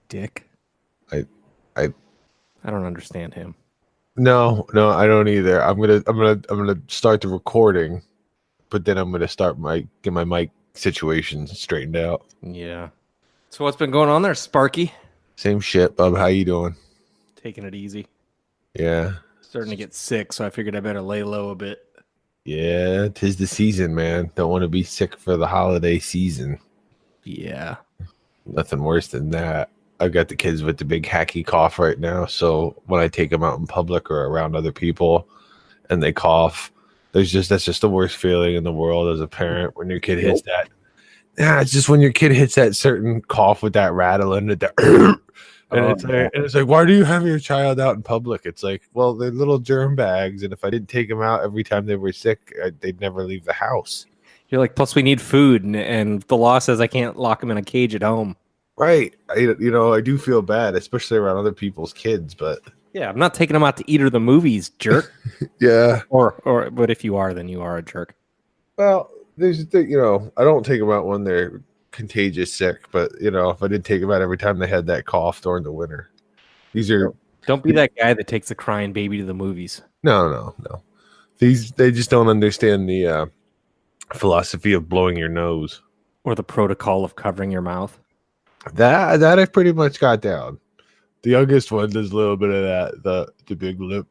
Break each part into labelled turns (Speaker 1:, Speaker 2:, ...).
Speaker 1: Dick.
Speaker 2: I
Speaker 1: don't understand him.
Speaker 2: No, I don't either. I'm gonna start the recording, but then I'm gonna get my mic situation straightened out.
Speaker 1: Yeah. So what's been going on there, Sparky?
Speaker 2: Same shit, bub. How you doing?
Speaker 1: Taking it easy.
Speaker 2: Yeah.
Speaker 1: Starting to get sick, so I figured I better lay low a bit.
Speaker 2: Yeah, 'tis the season, man. Don't want to be sick for the holiday season.
Speaker 1: Yeah.
Speaker 2: Nothing worse than that. I've got the kids with the big hacky cough right now, so when I take them out in public or around other people and they cough, that's just the worst feeling in the world as a parent when your kid hits that. Yeah, it's just when your kid hits that certain cough with that rattle and it's like, why do you have your child out in public? It's like, well, they're little germ bags, and if I didn't take them out every time they were sick, they'd never leave the house.
Speaker 1: You're like, plus we need food, and the law says I can't lock them in a cage at home.
Speaker 2: Right. I do feel bad, especially around other people's kids, but
Speaker 1: yeah, I'm not taking them out to eat or the movies, jerk.
Speaker 2: Yeah.
Speaker 1: But if you are, then you are a jerk.
Speaker 2: Well, I don't take them out when they're contagious sick, but if I did take them out every time they had that cough during the winter.
Speaker 1: Don't be that guy that takes a crying baby to the movies.
Speaker 2: No. They just don't understand the philosophy of blowing your nose
Speaker 1: or the protocol of covering your mouth.
Speaker 2: That I've pretty much got down. The youngest one does a little bit of that, the big lip.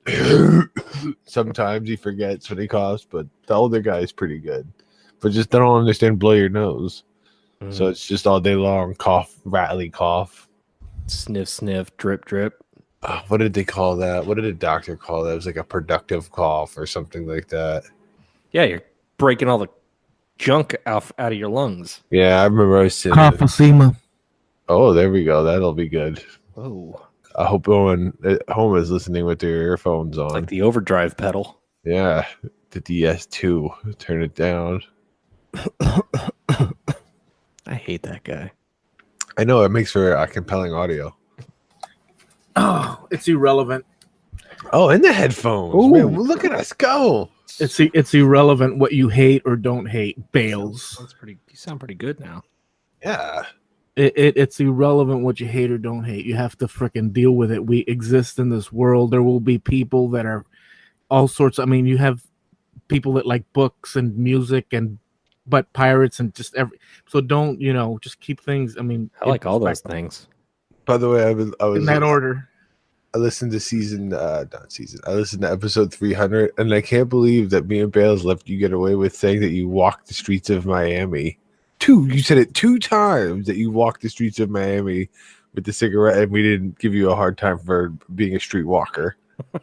Speaker 2: Sometimes he forgets when he coughs, but the older guy is pretty good. But just they don't understand blow your nose. So it's just all day long cough, rattly cough.
Speaker 1: Sniff, sniff, drip, drip.
Speaker 2: What did they call that? What did a doctor call that? It was like a productive cough or something like that.
Speaker 1: Yeah, you're breaking all the junk out of your lungs.
Speaker 2: Yeah, I remember I was sitting
Speaker 3: Emphysema.
Speaker 2: Oh, there we go. That'll be good.
Speaker 1: Oh.
Speaker 2: I hope Owen at home is listening with their earphones on.
Speaker 1: It's like the overdrive pedal.
Speaker 2: Yeah, the DS2. Turn it down.
Speaker 1: I hate that guy.
Speaker 2: I know, it makes for a compelling audio.
Speaker 3: Oh, it's irrelevant.
Speaker 2: Oh, in the headphones. Ooh. Man, look at us go.
Speaker 3: It's irrelevant what you hate or don't hate, Bales.
Speaker 1: You sound pretty good now.
Speaker 2: Yeah.
Speaker 3: It's irrelevant what you hate or don't hate. You have to frickin' deal with it. We exist in this world. There will be people that are all sorts. I mean, you have people that like books and music but pirates and just so don't, just keep things. I mean,
Speaker 1: I like all those things.
Speaker 2: By the way, I was
Speaker 3: in that order.
Speaker 2: I listened to I listened to episode 300, and I can't believe that me and Bales left you get away with saying that you walked the streets of Miami. You said it 2 times that you walked the streets of Miami with the cigarette, and we didn't give you a hard time for being a streetwalker. I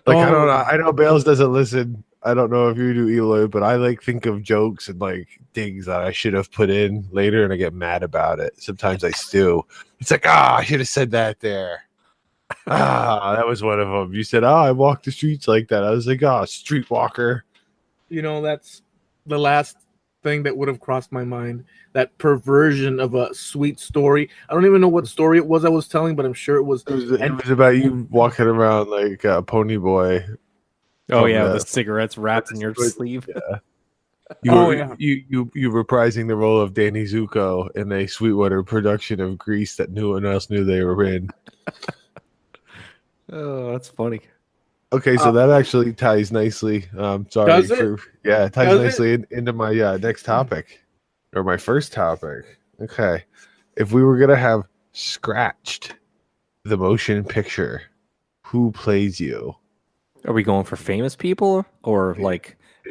Speaker 2: don't know. I know Bales doesn't listen. I don't know if you do, Eloy, but I think of jokes and things that I should have put in later, and I get mad about it. Sometimes I stew. It's like, I should have said that there. That was one of them. You said, I walk the streets like that. I was like, streetwalker.
Speaker 3: That's the last thing that would have crossed my mind. That perversion of a sweet story. I don't even know what story it was I was telling, but I'm sure it was.
Speaker 2: It was about you walking around like a pony boy.
Speaker 1: Oh yeah, the cigarettes wrapped in your sleeve.
Speaker 2: Yeah. You reprising the role of Danny Zuko in a Sweetwater production of Grease that no one else knew they were in.
Speaker 1: Oh, that's funny.
Speaker 2: Okay, so that actually ties nicely. Sorry it ties nicely into my next topic, or my first topic. Okay, if we were gonna have Scratched, the motion picture, who plays you?
Speaker 1: Are we going for famous people or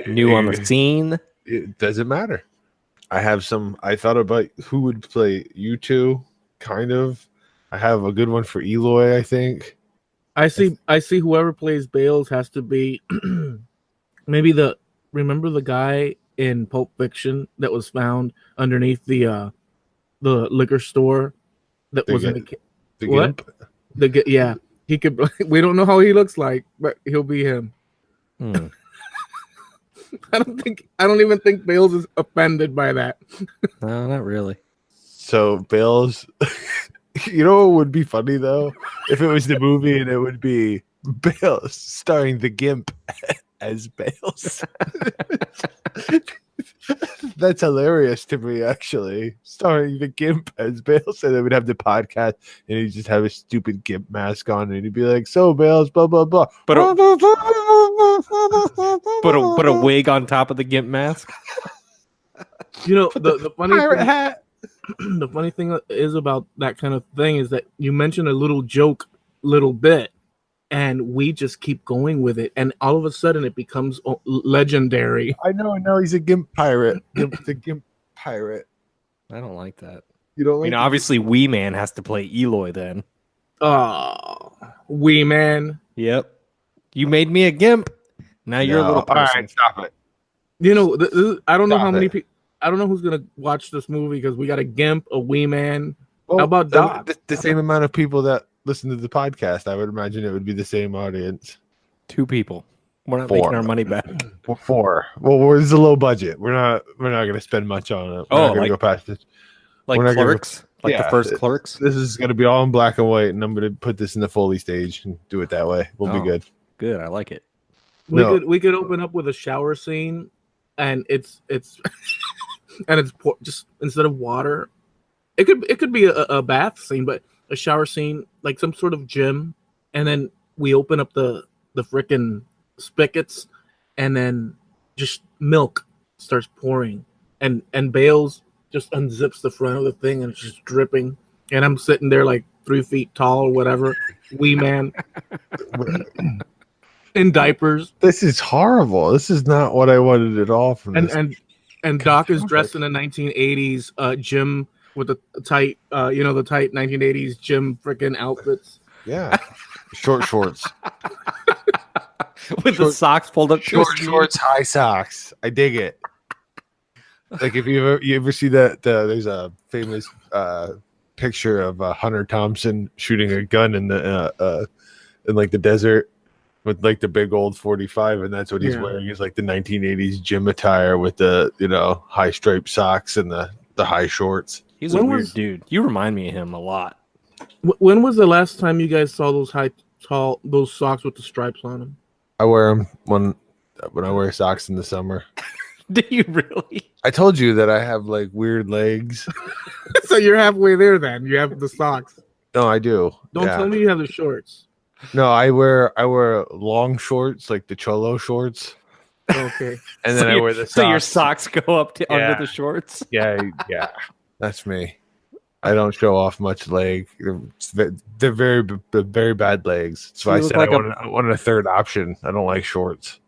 Speaker 1: new on the scene?
Speaker 2: It doesn't matter. I thought about who would play you two. Kind of. I have a good one for Eloy, I think.
Speaker 3: I see whoever plays Bales has to be maybe remember the guy in Pulp Fiction that was found underneath the liquor store that was in
Speaker 2: the Gimp?
Speaker 3: Yeah, he could. We don't know how he looks like, but he'll be him. I don't even think Bales is offended by that.
Speaker 1: No, not really.
Speaker 2: So Bales. You know what would be funny though? If it was the movie and it would be Bales starring the Gimp as Bales. That's hilarious to me, actually. Starring the Gimp as Bales, and then we'd have the podcast, and he'd just have a stupid Gimp mask on, and he'd be like, "So Bales, blah blah blah,"
Speaker 1: But a wig on top of the gimp mask.
Speaker 3: You know, the funny
Speaker 2: pirate
Speaker 3: thing,
Speaker 2: hat.
Speaker 3: the funny thing is about that kind of thing is that you mention a little joke, little bit, and we just keep going with it, and all of a sudden it becomes legendary.
Speaker 2: I know. He's a Gimp pirate. The Gimp pirate.
Speaker 1: I don't like that.
Speaker 2: You don't
Speaker 1: I
Speaker 2: like?
Speaker 1: mean, obviously, Wee Man has to play Eloy then.
Speaker 3: Oh, wee man.
Speaker 1: Yep. You made me a gimp. Now you're a little person.
Speaker 2: All right, stop it.
Speaker 3: You know, I don't know how
Speaker 2: Stop
Speaker 3: many
Speaker 2: it.
Speaker 3: people. I don't know who's gonna watch this movie because we got a Gimp, a Wee Man.
Speaker 2: Well,
Speaker 3: How about Doc?
Speaker 2: the same amount of people that listen to the podcast? I would imagine it would be the same audience.
Speaker 1: 2 people. We're not
Speaker 2: 4.
Speaker 1: making our money back.
Speaker 2: Well, 4. Well, it's a low budget. We're not going to spend much on it. We're not going to go past this.
Speaker 1: Like
Speaker 2: We're not gonna
Speaker 1: Clerks, like the first Clerks.
Speaker 2: This is going to be all in black and white, and I'm going to put this in the Foley stage and do it that way. We'll be good.
Speaker 1: Good, I like it.
Speaker 3: We could open up with a shower scene, and it's and it's just instead of water, it could be a bath scene, but a shower scene like some sort of gym, and then we open up the frickin' spigots, and then just milk starts pouring, and Bales just unzips the front of the thing, and it's just dripping, and I'm sitting there like 3 feet tall or whatever, wee man. In diapers.
Speaker 2: This is horrible. This is not what I wanted at all from this.
Speaker 3: And Doc is dressed in a 1980s gym with the tight, the tight 1980s gym freaking outfits.
Speaker 2: Yeah, short shorts,
Speaker 1: With the socks pulled up.
Speaker 2: short shorts, high socks. I dig it. Like if you ever see that there's a famous picture of Hunter Thompson shooting a gun in the in like the desert with like the big old 45, and that's what he's wearing is like the 1980s gym attire with the high striped socks and the high shorts.
Speaker 1: He's a weird dude. You remind me of him a lot.
Speaker 3: When was the last time you guys saw those those socks with the stripes on them?
Speaker 2: I wear them when I wear socks in the summer.
Speaker 1: Do you really?
Speaker 2: I told you that I have like weird legs.
Speaker 3: So you're halfway there then. You have the socks.
Speaker 2: No, I do.
Speaker 3: Don't tell me you have the shorts.
Speaker 2: No, I wear long shorts, like the cholo shorts.
Speaker 3: Okay.
Speaker 2: And then I wear the socks.
Speaker 1: So your socks go up to under the shorts?
Speaker 2: Yeah. That's me. I don't show off much leg. They're very bad legs. So I said I wanted a third option. I don't like shorts.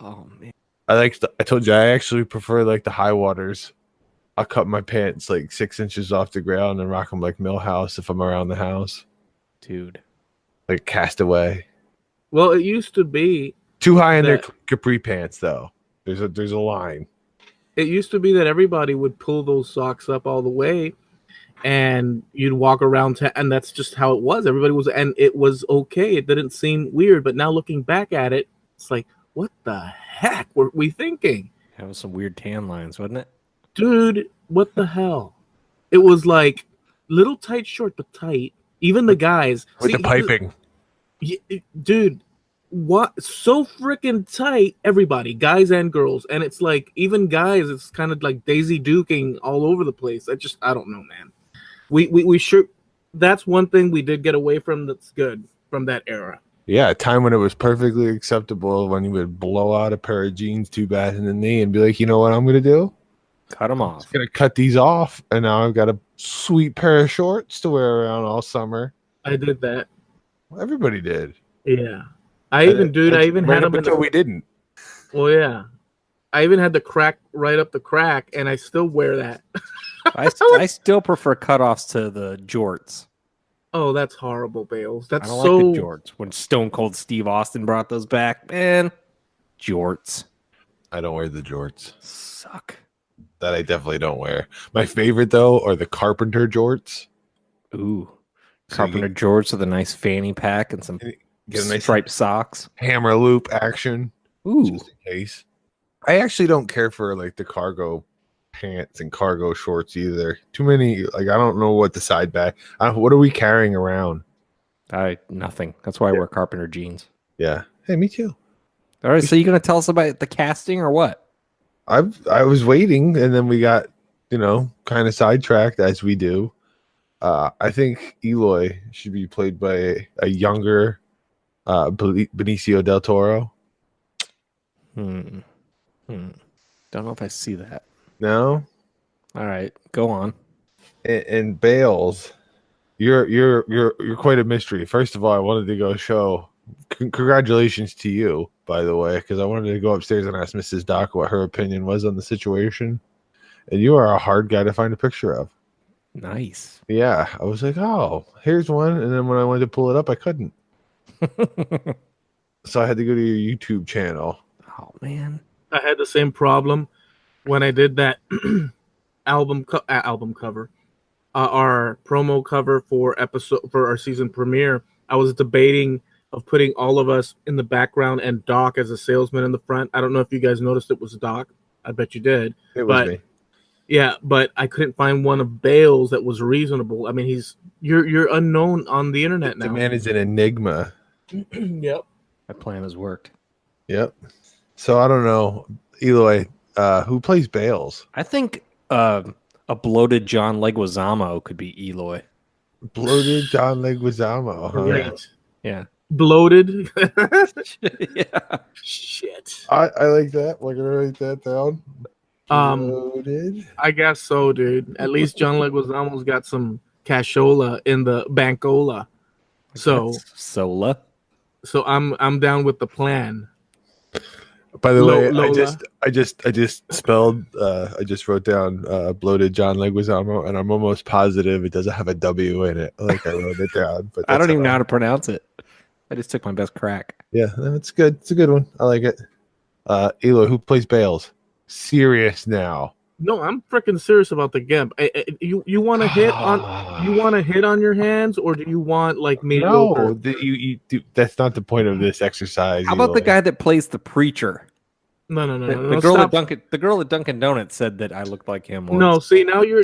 Speaker 1: Oh man.
Speaker 2: I told you I actually prefer like the high waters. I'll cut my pants like 6 inches off the ground and rock them like Millhouse if I'm around the house.
Speaker 1: Dude.
Speaker 2: Like Castaway.
Speaker 3: Well, it used to be
Speaker 2: too high in their capri pants though. There's a line.
Speaker 3: It used to be that everybody would pull those socks up all the way, and you'd walk around and that's just how it was. Everybody was, and it was okay. It didn't seem weird, but now looking back at it, it's like, what the heck were we thinking?
Speaker 1: That was some weird tan lines, wasn't it?
Speaker 3: Dude, what the hell? It was like little tight short, but tight. Even the guys
Speaker 2: with the piping.
Speaker 3: Dude, what? So freaking tight, everybody, guys and girls. And it's like, even guys, it's kind of like Daisy Duking all over the place. I don't know, man. We sure, that's one thing we did get away from that's good from that era.
Speaker 2: Yeah, a time when it was perfectly acceptable when you would blow out a pair of jeans too bad in the knee and be like, you know what I'm going to do?
Speaker 1: Cut them off.
Speaker 2: I'm going to cut these off, and now I've got a sweet pair of shorts to wear around all summer.
Speaker 3: I did that.
Speaker 2: Everybody did.
Speaker 3: Yeah. I even had them
Speaker 2: until we didn't.
Speaker 3: Well, yeah. I even had the crack right up the crack, and I still wear that.
Speaker 1: I still prefer cutoffs to the jorts.
Speaker 3: Oh, that's horrible, Bales. That's
Speaker 1: I don't like the jorts. When Stone Cold Steve Austin brought those back, man, jorts.
Speaker 2: I don't wear the jorts.
Speaker 1: Suck.
Speaker 2: That I definitely don't wear. My favorite though are the Carpenter jorts.
Speaker 1: Ooh, Carpenter jorts with a nice fanny pack and some
Speaker 2: get a nice
Speaker 1: striped socks.
Speaker 2: Hammer loop action.
Speaker 1: Ooh,
Speaker 2: just in case. I actually don't care for like the cargo pants and cargo shorts either. Too many. Like I don't know what the side back. What are we carrying around?
Speaker 1: Nothing. That's why I wear Carpenter jeans.
Speaker 2: Yeah. Hey, me too.
Speaker 1: All right, so you gonna tell us about the casting or what?
Speaker 2: I was waiting, and then we got kind of sidetracked as we do. I think Eloy should be played by a younger Benicio del Toro.
Speaker 1: Don't know if I see that.
Speaker 2: No,
Speaker 1: All right, go on.
Speaker 2: and Bales, you're quite a mystery. First of all, I wanted to go show. Congratulations to you, by the way, because I wanted to go upstairs and ask Mrs. Doc what her opinion was on the situation. And you are a hard guy to find a picture of.
Speaker 1: Nice.
Speaker 2: Yeah, I was like, oh, here's one. And then when I wanted to pull it up, I couldn't. So I had to go to your YouTube channel.
Speaker 1: Oh, man.
Speaker 3: I had the same problem when I did that album cover, our promo cover for our season premiere. I was debating of putting all of us in the background and Doc as a salesman in the front. I don't know if you guys noticed it was Doc. I bet you did.
Speaker 2: It was me.
Speaker 3: Yeah, but I couldn't find one of Bales that was reasonable. I mean, you're unknown on the internet now.
Speaker 2: The man is an enigma.
Speaker 3: Yep.
Speaker 1: My plan has worked.
Speaker 2: Yep. So I don't know, Eloy, who plays Bales?
Speaker 1: I think a bloated John Leguizamo could be Eloy.
Speaker 2: Bloated John Leguizamo. Huh?
Speaker 3: Right.
Speaker 1: Yeah.
Speaker 3: Bloated.
Speaker 1: Yeah.
Speaker 3: Shit.
Speaker 2: I like that. We're gonna write that down. Bloated.
Speaker 3: I guess so, dude. At least John Leguizamo's got some cashola in the bankola. So
Speaker 1: Sola.
Speaker 3: So I'm down with the plan.
Speaker 2: By the way,
Speaker 3: Lola.
Speaker 2: I just spelled I just wrote down bloated John Leguizamo, and I'm almost positive it doesn't have a W in it. Like I wrote it down, but
Speaker 1: I don't even know how to pronounce it. I just took my best crack.
Speaker 2: Yeah, it's good. It's a good one. I like it. Eloy, who plays Bales? Serious now.
Speaker 3: No, I'm freaking serious about the Gimp. You want to hit on your hands, or do you want like mediocre?
Speaker 2: No, that's not the point of this exercise.
Speaker 1: How about the guy that plays the preacher?
Speaker 3: No.
Speaker 1: The girl at Dunkin' Donuts said that I looked like him once.
Speaker 3: No, see now you're.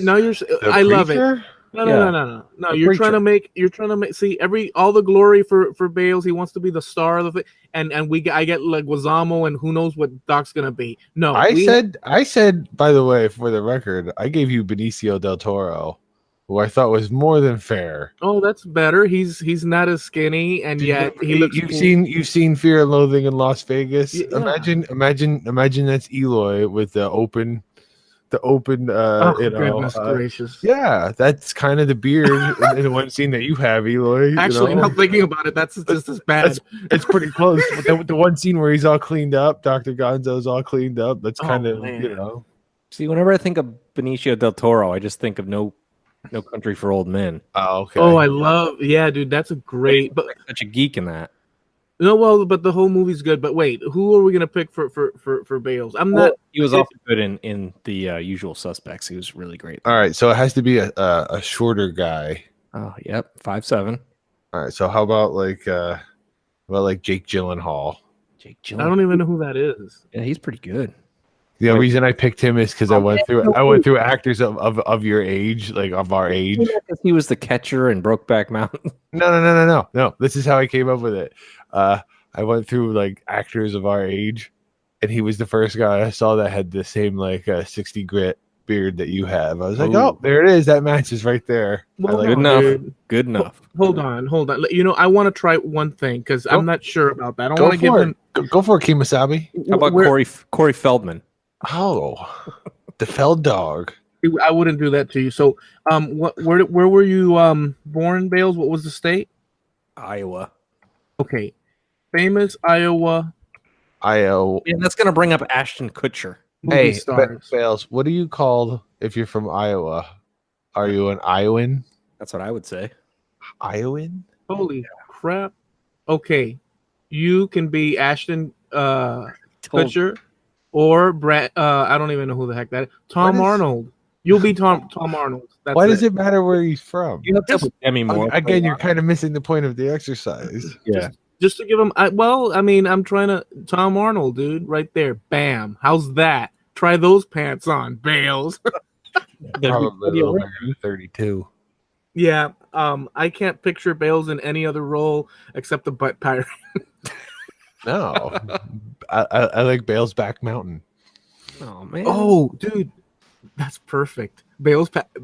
Speaker 3: I love it. No. You're trying to make. See all the glory for Bales. He wants to be the star of the thing, and I get Leguizamo, and who knows what Doc's gonna be. No, I
Speaker 2: said. By the way, for the record, I gave you Benicio del Toro, who I thought was more than fair.
Speaker 3: Oh, that's better. He's not as skinny, and yet he looks.
Speaker 2: You've seen Fear and Loathing in Las Vegas.
Speaker 3: Yeah.
Speaker 2: Imagine that's Eloy with the open.
Speaker 3: Goodness gracious.
Speaker 2: Yeah, that's kind of the beard in the one scene that you have, Eloy.
Speaker 3: Actually, now thinking about it, that's just as bad.
Speaker 2: It's pretty close. The one scene where he's all cleaned up, Dr. Gonzo's all cleaned up. That's kind of,
Speaker 1: See, whenever I think of Benicio del Toro, I just think of No Country for Old Men.
Speaker 2: Oh, okay.
Speaker 3: Oh, dude, that's a great. But
Speaker 1: such a geek in that.
Speaker 3: No, well, but the whole movie's good. But wait, who are we gonna pick for Bales? I'm not.
Speaker 1: He was also good in the Usual Suspects. He was really great.
Speaker 2: All right, so it has to be a shorter guy.
Speaker 1: Oh, yep, 5'7".
Speaker 2: All right, so how about Jake Gyllenhaal?
Speaker 1: Jake Gyllenhaal.
Speaker 3: I don't even know who that is.
Speaker 1: Yeah, he's pretty good.
Speaker 2: The reason I picked him is because I went through actors of your age, like of our age.
Speaker 1: He was the catcher in Brokeback Mountain.
Speaker 2: No. This is how I came up with it. I went through like actors of our age, and he was the first guy I saw that had the same 60 grit beard that you have. I was like, oh, there it is. That matches right there.
Speaker 3: Well,
Speaker 1: good enough. Dude. Good enough.
Speaker 3: Hold on. I want to try one thing because I'm not sure about that. I don't want to give him.
Speaker 2: Go for it, Kimasabi.
Speaker 1: How about Corey Feldman?
Speaker 2: Oh, the Feld dog.
Speaker 3: I wouldn't do that to you. So, where were you born, Bales? What was the state?
Speaker 1: Iowa.
Speaker 3: Okay, famous Iowa.
Speaker 2: Iowa.
Speaker 1: And that's gonna bring up Ashton Kutcher.
Speaker 2: Hey,
Speaker 3: stars.
Speaker 2: Bales, what are you called if you're from Iowa? Are you an Iowan?
Speaker 1: That's what I would say.
Speaker 2: Iowan?
Speaker 3: Holy crap! Okay, you can be Ashton Kutcher. Or Brett, I don't even know who the heck that is. Tom Arnold. You'll be Tom Arnold.
Speaker 2: Why does it matter where he's from?
Speaker 1: You have to Demi Moore.
Speaker 2: Again, you're kind of missing the point of the exercise.
Speaker 1: Yeah.
Speaker 3: Just to give him, I'm trying to Tom Arnold, dude, right there. Bam. How's that? Try those pants on, Bales.
Speaker 2: Probably over 32.
Speaker 3: Yeah. I can't picture Bales in any other role except the butt pirate.
Speaker 2: No, I like Bales Back Mountain.
Speaker 1: Oh man.
Speaker 3: Oh, dude, that's perfect. Bales packed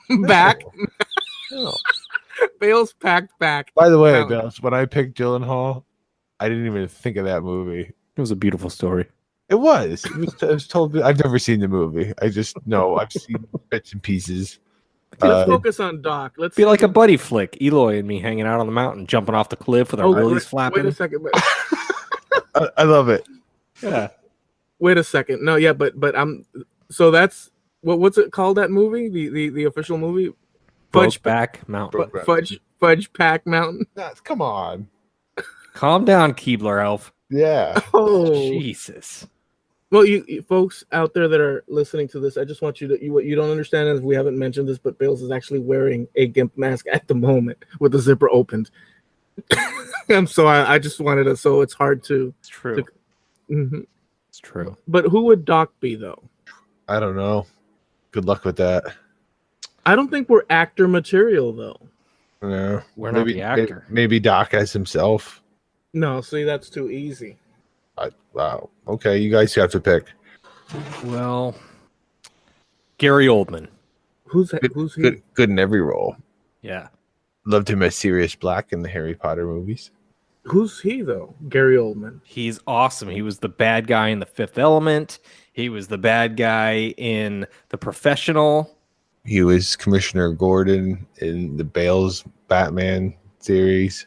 Speaker 3: back.
Speaker 2: No.
Speaker 3: Bales packed back.
Speaker 2: By the way,
Speaker 3: Mountain.
Speaker 2: Bales, when I picked Gyllenhaal, I didn't even think of that movie.
Speaker 1: It was a beautiful story.
Speaker 2: It was. It was told. I've never seen the movie. I just know I've seen bits and pieces.
Speaker 3: Let's focus on Doc. Let's
Speaker 1: Be like a buddy flick. Eloy and me hanging out on the mountain, jumping off the cliff with our willies flapping.
Speaker 3: Wait a second.
Speaker 2: I love it.
Speaker 1: Yeah.
Speaker 3: Wait a second. No, yeah, but I'm. So that's what's it called? That movie, the official movie,
Speaker 1: Back Mountain.
Speaker 3: Fudge Pack Mountain.
Speaker 2: Come on.
Speaker 1: Calm down, Keebler Elf.
Speaker 2: Yeah.
Speaker 3: Oh,
Speaker 1: Jesus.
Speaker 3: well, you folks out there that are listening to this, I just want you to what you don't understand is we haven't mentioned this, but Bales is actually wearing a GIMP mask at the moment with the zipper opened. And so I just wanted to. So it's hard to.
Speaker 1: It's true. It's true.
Speaker 3: But who would Doc be though?
Speaker 2: I don't know. Good luck with that.
Speaker 3: I don't think we're actor material though.
Speaker 2: No,
Speaker 1: We're not the actor.
Speaker 2: Maybe Doc as himself.
Speaker 3: No, see, that's too easy.
Speaker 2: Wow. Okay, you guys have to pick.
Speaker 1: Well, Gary Oldman.
Speaker 3: Who's he?
Speaker 2: Good in every role.
Speaker 1: Yeah.
Speaker 2: Loved him as Sirius Black in the Harry Potter movies.
Speaker 3: Who's he though? Gary Oldman.
Speaker 1: He's awesome. He was the bad guy in The Fifth Element. He was the bad guy in The Professional.
Speaker 2: He was Commissioner Gordon in the Bales Batman series.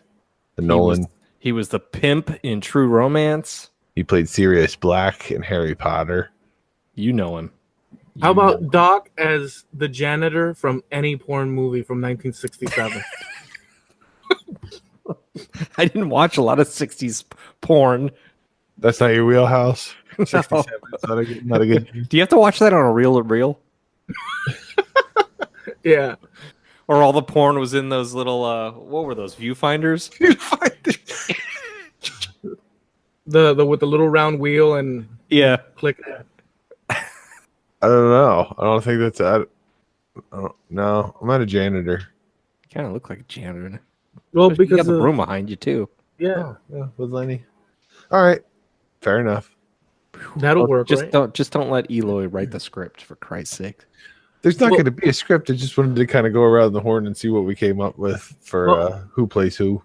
Speaker 2: The Nolan.
Speaker 1: He was the pimp in True Romance.
Speaker 2: He played Sirius Black in Harry Potter.
Speaker 1: You know him.
Speaker 3: How about Doc as the janitor from any porn movie from 1967?
Speaker 1: I didn't watch a lot of 60s porn.
Speaker 2: That's not your wheelhouse. 67.
Speaker 1: No.
Speaker 2: Not a good.
Speaker 1: Do you have to watch that on a reel?
Speaker 3: Yeah.
Speaker 1: Or all the porn was in those little what were those, viewfinders?
Speaker 3: The with the little round wheel and
Speaker 1: Yeah.
Speaker 3: click.
Speaker 2: I don't know. I don't think that's. No, I'm not a janitor.
Speaker 1: You kind of look like a janitor.
Speaker 3: Well,
Speaker 1: You
Speaker 3: because
Speaker 1: got the room behind you too.
Speaker 3: yeah,
Speaker 2: Yeah, with Lenny. All right, fair enough.
Speaker 3: that'll work.
Speaker 1: Just
Speaker 3: right?
Speaker 1: don't let Eloy write the script, for Christ's sake.
Speaker 2: There's not going to be a script. I just wanted to kind of go around the horn and see what we came up with for who plays who.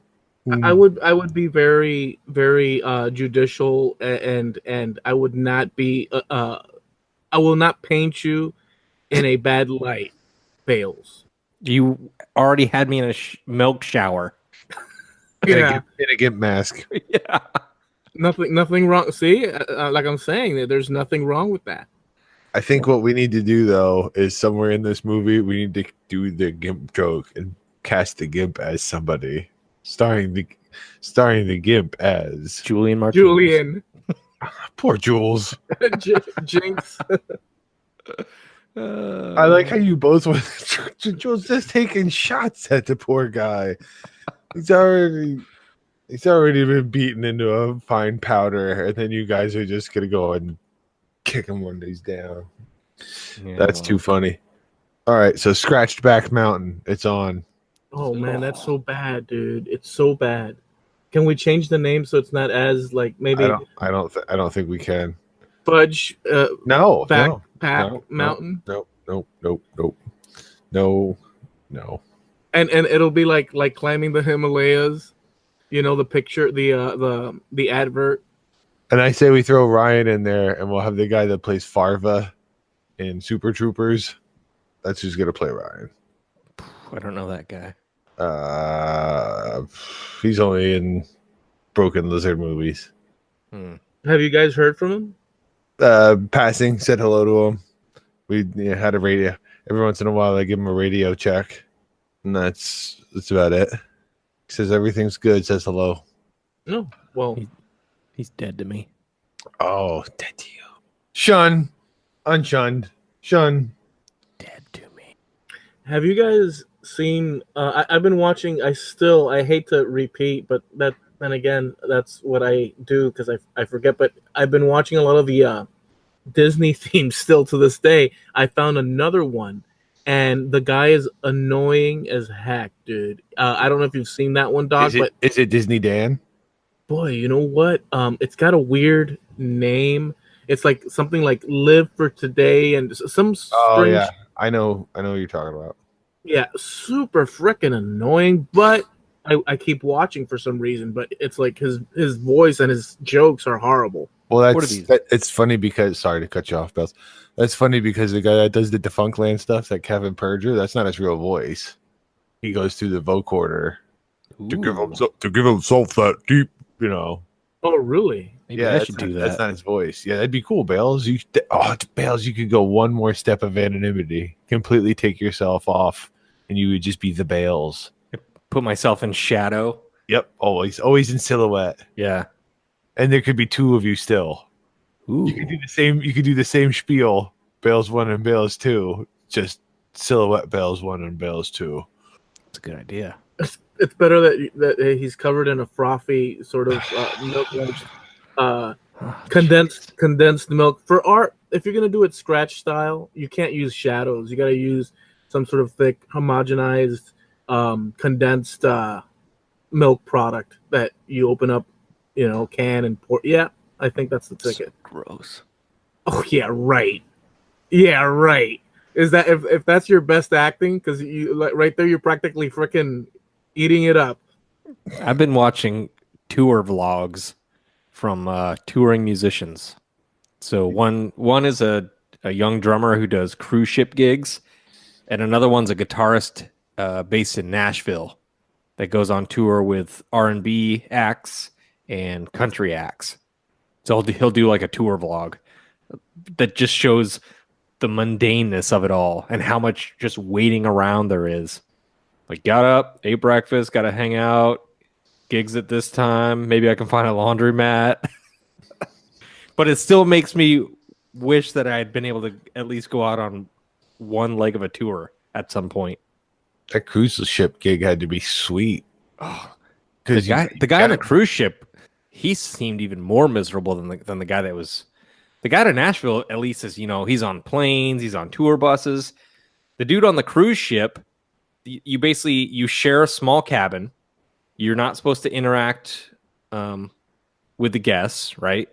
Speaker 3: I would be very very judicial and I would not be I will not paint you in a bad light, Bales.
Speaker 1: You already had me in a milk shower.
Speaker 3: Yeah,
Speaker 2: in a GIMP mask.
Speaker 1: Yeah.
Speaker 3: nothing wrong. See, like I'm saying, there's nothing wrong with that.
Speaker 2: I think what we need to do though is somewhere in this movie we need to do the GIMP joke and cast the GIMP as somebody, starring the GIMP as
Speaker 1: Julian Martinez.
Speaker 3: Julian,
Speaker 2: poor Jules.
Speaker 3: Jinx.
Speaker 2: I like how you both were. Jules just taking shots at the poor guy. He's already been beaten into a fine powder, and then you guys are just gonna go and kick him when he's down.
Speaker 1: Yeah,
Speaker 2: That's too funny. All right, so Scratched Back Mountain, it's on.
Speaker 3: Oh man, that's so bad, dude. It's so bad. Can we change the name so it's not as like maybe
Speaker 2: I don't think we can.
Speaker 3: Fudge
Speaker 2: No.
Speaker 3: Mountain?
Speaker 2: No.
Speaker 3: And it'll be like climbing the Himalayas. You know the picture, the advert.
Speaker 2: And I say we throw Ryan in there, and we'll have the guy that plays Farva in Super Troopers. That's who's gonna play Ryan.
Speaker 1: I don't know that guy.
Speaker 2: He's only in Broken Lizard movies.
Speaker 3: Have you guys heard from him?
Speaker 2: Passing, said hello to him. We had a radio. Every once in a while, I give him a radio check, and that's about it. He says everything's good. Says hello.
Speaker 3: No. Well,
Speaker 1: He's dead to me.
Speaker 2: Oh, dead to you. Shun. Unshunned. Shun.
Speaker 1: Dead to me.
Speaker 3: have you guys seen? I've been watching. I hate to repeat, but then again, that's what I do because I forget. But I've been watching a lot of the Disney themes still to this day. I found another one, and the guy is annoying as heck, dude. I don't know if you've seen that one, dog, but
Speaker 2: Is it Disney Dan?
Speaker 3: boy, you know what? It's got a weird name. It's like something like "Live for Today" and some
Speaker 2: Oh
Speaker 3: strange.
Speaker 2: yeah, I know what you're talking about.
Speaker 3: Yeah, super freaking annoying. But I keep watching for some reason. But it's like his voice and his jokes are horrible.
Speaker 2: Well,
Speaker 1: What are
Speaker 2: it's funny because sorry to cut you off, Bells. That's funny because the guy that does the Defunctland stuff, that Kevin Perger, that's not his real voice. He goes through the vocoder to give himself that deep, you know.
Speaker 3: Oh, really?
Speaker 1: Maybe I should do
Speaker 2: That's
Speaker 1: that.
Speaker 2: not his voice. Yeah, that'd be cool, Bales. Bales, you could go one more step of anonymity, completely take yourself off, and you would just be the Bales.
Speaker 1: Put myself in shadow.
Speaker 2: Yep, always in silhouette.
Speaker 1: Yeah.
Speaker 2: And there could be two of you still.
Speaker 1: Ooh.
Speaker 2: You could do the same. You could do the same spiel. Bales 1 and Bales 2. Just silhouette Bales 1 and Bales 2.
Speaker 1: That's a good idea.
Speaker 3: It's better that he's covered in a frothy sort of milk, condensed milk. For art, if you're gonna do it scratch style, you can't use shadows. You got to use some sort of thick, homogenized, condensed milk product that you open up, can and pour. Yeah, I think that's the ticket.
Speaker 1: Gross.
Speaker 3: Oh yeah, right. Yeah, right. Is that if that's your best acting? Because you right there, you're practically freaking eating it up.
Speaker 1: I've been watching tour vlogs from touring musicians. So one is a young drummer who does cruise ship gigs, and another one's a guitarist based in Nashville that goes on tour with R&B acts and country acts. So he'll do like a tour vlog that just shows the mundaneness of it all and how much just waiting around there is. Like, got up, ate breakfast, got to hang out, gigs at this time. Maybe I can find a laundromat. But it still makes me wish that I had been able to at least go out on one leg of a tour at some point.
Speaker 2: That cruise ship gig had to be sweet.
Speaker 1: The guy on the cruise ship, he seemed even more miserable than the guy that was. The guy to Nashville, at least, is he's on planes, he's on tour buses. The dude on the cruise ship, you basically share a small cabin. You're not supposed to interact with the guests, right?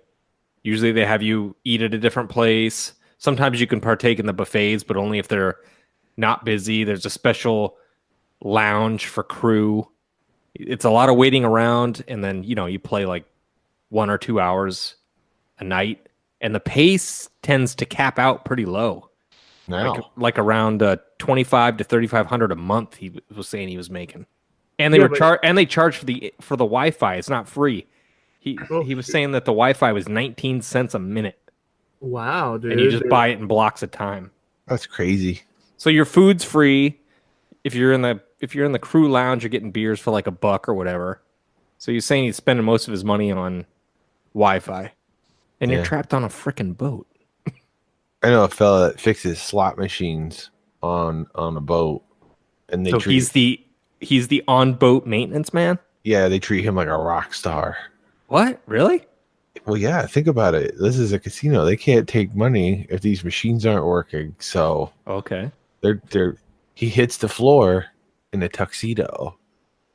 Speaker 1: Usually they have you eat at a different place. Sometimes you can partake in the buffets, but only if they're not busy. There's a special lounge for crew. It's a lot of waiting around, and then you play like 1 or 2 hours a night, and the pace tends to cap out pretty low.
Speaker 2: Now,
Speaker 1: Like around 2,500 to 3,500 a month. He was saying he was making, and they charge for the Wi-Fi. It's not free. He was saying that the Wi-Fi was 19 cents a minute.
Speaker 3: Wow, dude!
Speaker 1: And you just buy it in blocks of time.
Speaker 2: that's crazy.
Speaker 1: So your food's free. If you're in the crew lounge, you're getting beers for like $1 or whatever. So you're saying he's spending most of his money on Wi-Fi, and you're trapped on a freaking boat.
Speaker 2: I know a fella that fixes slot machines on a boat, and
Speaker 1: he's the on boat maintenance man.
Speaker 2: Yeah, they treat him like a rock star.
Speaker 1: What? Really?
Speaker 2: Well, yeah, think about it. This is a casino. They can't take money if these machines aren't working. So
Speaker 1: okay,
Speaker 2: he hits the floor in a tuxedo.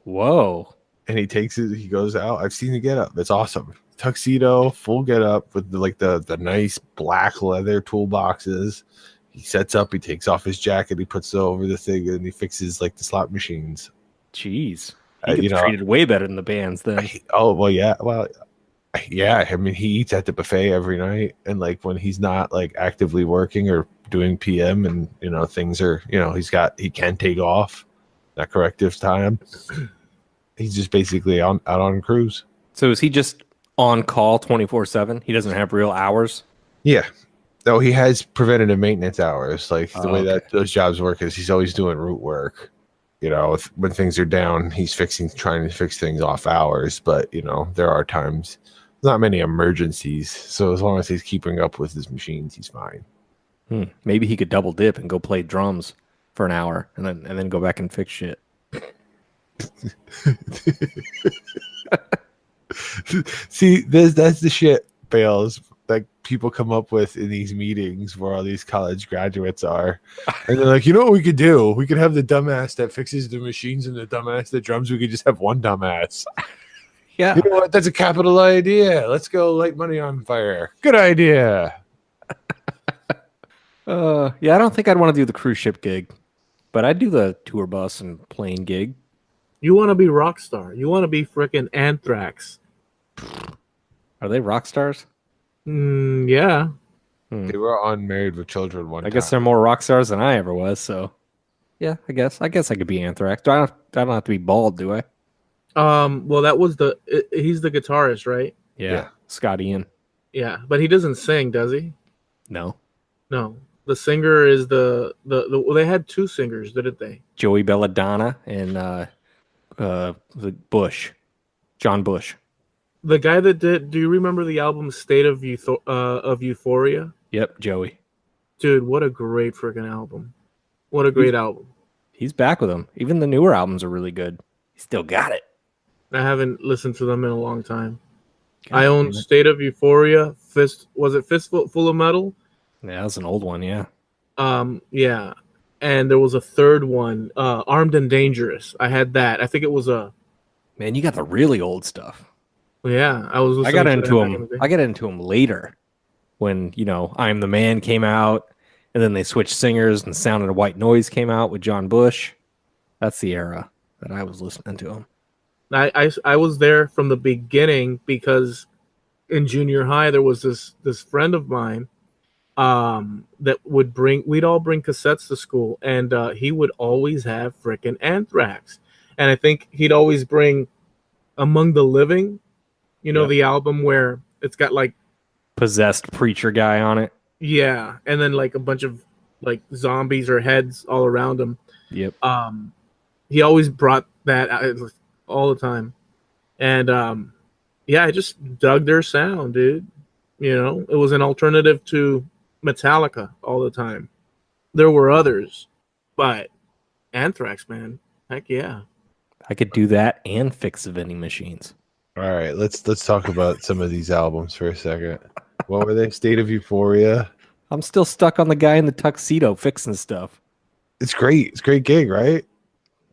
Speaker 1: Whoa!
Speaker 2: And he goes out. I've seen the get up. It's awesome. Tuxedo, full get up with the nice black leather toolboxes. He sets up. He takes off his jacket. He puts it over the thing, and he fixes like the slot machines.
Speaker 1: Jeez, he gets treated way better than the bands then.
Speaker 2: Yeah. I mean, he eats at the buffet every night, and like when he's not like actively working or doing PM, and things are he can take off that corrective time. He's just basically out on cruise.
Speaker 1: So is he just on call 24/7? He doesn't have real hours?
Speaker 2: Yeah. No, he has preventative maintenance hours. Like the way that those jobs work is he's always doing route work. When things are down, he's trying to fix things off hours. But, there are times, not many emergencies. So as long as he's keeping up with his machines, he's fine.
Speaker 1: Maybe he could double dip and go play drums for an hour and then go back and fix shit.
Speaker 2: See, that's the shit, Bales. Like people come up with in these meetings where all these college graduates are. And they're like, you know what we could do? We could have the dumbass that fixes the machines and the dumbass that drums. We could just have one dumbass.
Speaker 1: Yeah.
Speaker 2: You know what? That's a capital idea. Let's go light money on fire. Good idea.
Speaker 1: Yeah, I don't think I'd want to do the cruise ship gig, but I'd do the tour bus and plane gig.
Speaker 3: You want to be rock star. You want to be freaking Anthrax.
Speaker 1: Are they rock stars?
Speaker 3: Yeah.
Speaker 2: They were on Married with Children one
Speaker 1: I
Speaker 2: time.
Speaker 1: guess they're more rock stars than I ever was. So, yeah, I guess I could be Anthrax. I don't have to be bald, do I?
Speaker 3: Well, that was he's the guitarist, right?
Speaker 1: Yeah. Scott Ian.
Speaker 3: Yeah, but he doesn't sing, does he?
Speaker 1: No.
Speaker 3: No. The singer is well, they had two singers, didn't they?
Speaker 1: Joey Belladonna and the Bush, John Bush.
Speaker 3: The guy that did. Do you remember the album "State of Euphoria"?
Speaker 1: Yep, Joey.
Speaker 3: Dude, what a great freaking album! What a great album!
Speaker 1: He's back with them. Even the newer albums are really good. He still got it.
Speaker 3: I haven't listened to them in a long time.
Speaker 1: God
Speaker 3: I own
Speaker 1: damn it.
Speaker 3: "State of Euphoria." Was it Fistful Full of Metal?
Speaker 1: Yeah, that's an old one. Yeah.
Speaker 3: Yeah. And there was a third one, Armed and Dangerous. I had that. I think it was
Speaker 1: Man, you got the really old stuff.
Speaker 3: yeah. I was.
Speaker 1: I got
Speaker 3: listening to
Speaker 1: into
Speaker 3: that back in
Speaker 1: them.
Speaker 3: the day.
Speaker 1: I got into them later, when "I'm the Man" came out, and then they switched singers, and "Sound of White Noise" came out with John Bush. That's the era that I was listening to them.
Speaker 3: I was there from the beginning because in junior high there was this friend of mine that we'd all bring cassettes to school, and he would always have frickin' Anthrax, and I think he'd always bring Among the Living,
Speaker 1: Yep.
Speaker 3: the album where it's got like
Speaker 1: Possessed preacher guy on it.
Speaker 3: yeah, and then like a bunch of like zombies or heads all around him.
Speaker 1: Yep.
Speaker 3: He always brought that out all the time, and yeah, I just dug their sound, dude. It was an alternative to Metallica all the time. There were others, but Anthrax, man, heck yeah.
Speaker 1: I could do that and fix the vending machines.
Speaker 2: All right, let's talk about some of these albums for a second. What were they? State of Euphoria.
Speaker 1: I'm still stuck on the guy in the tuxedo fixing stuff.
Speaker 2: It's great. It's a great gig, right?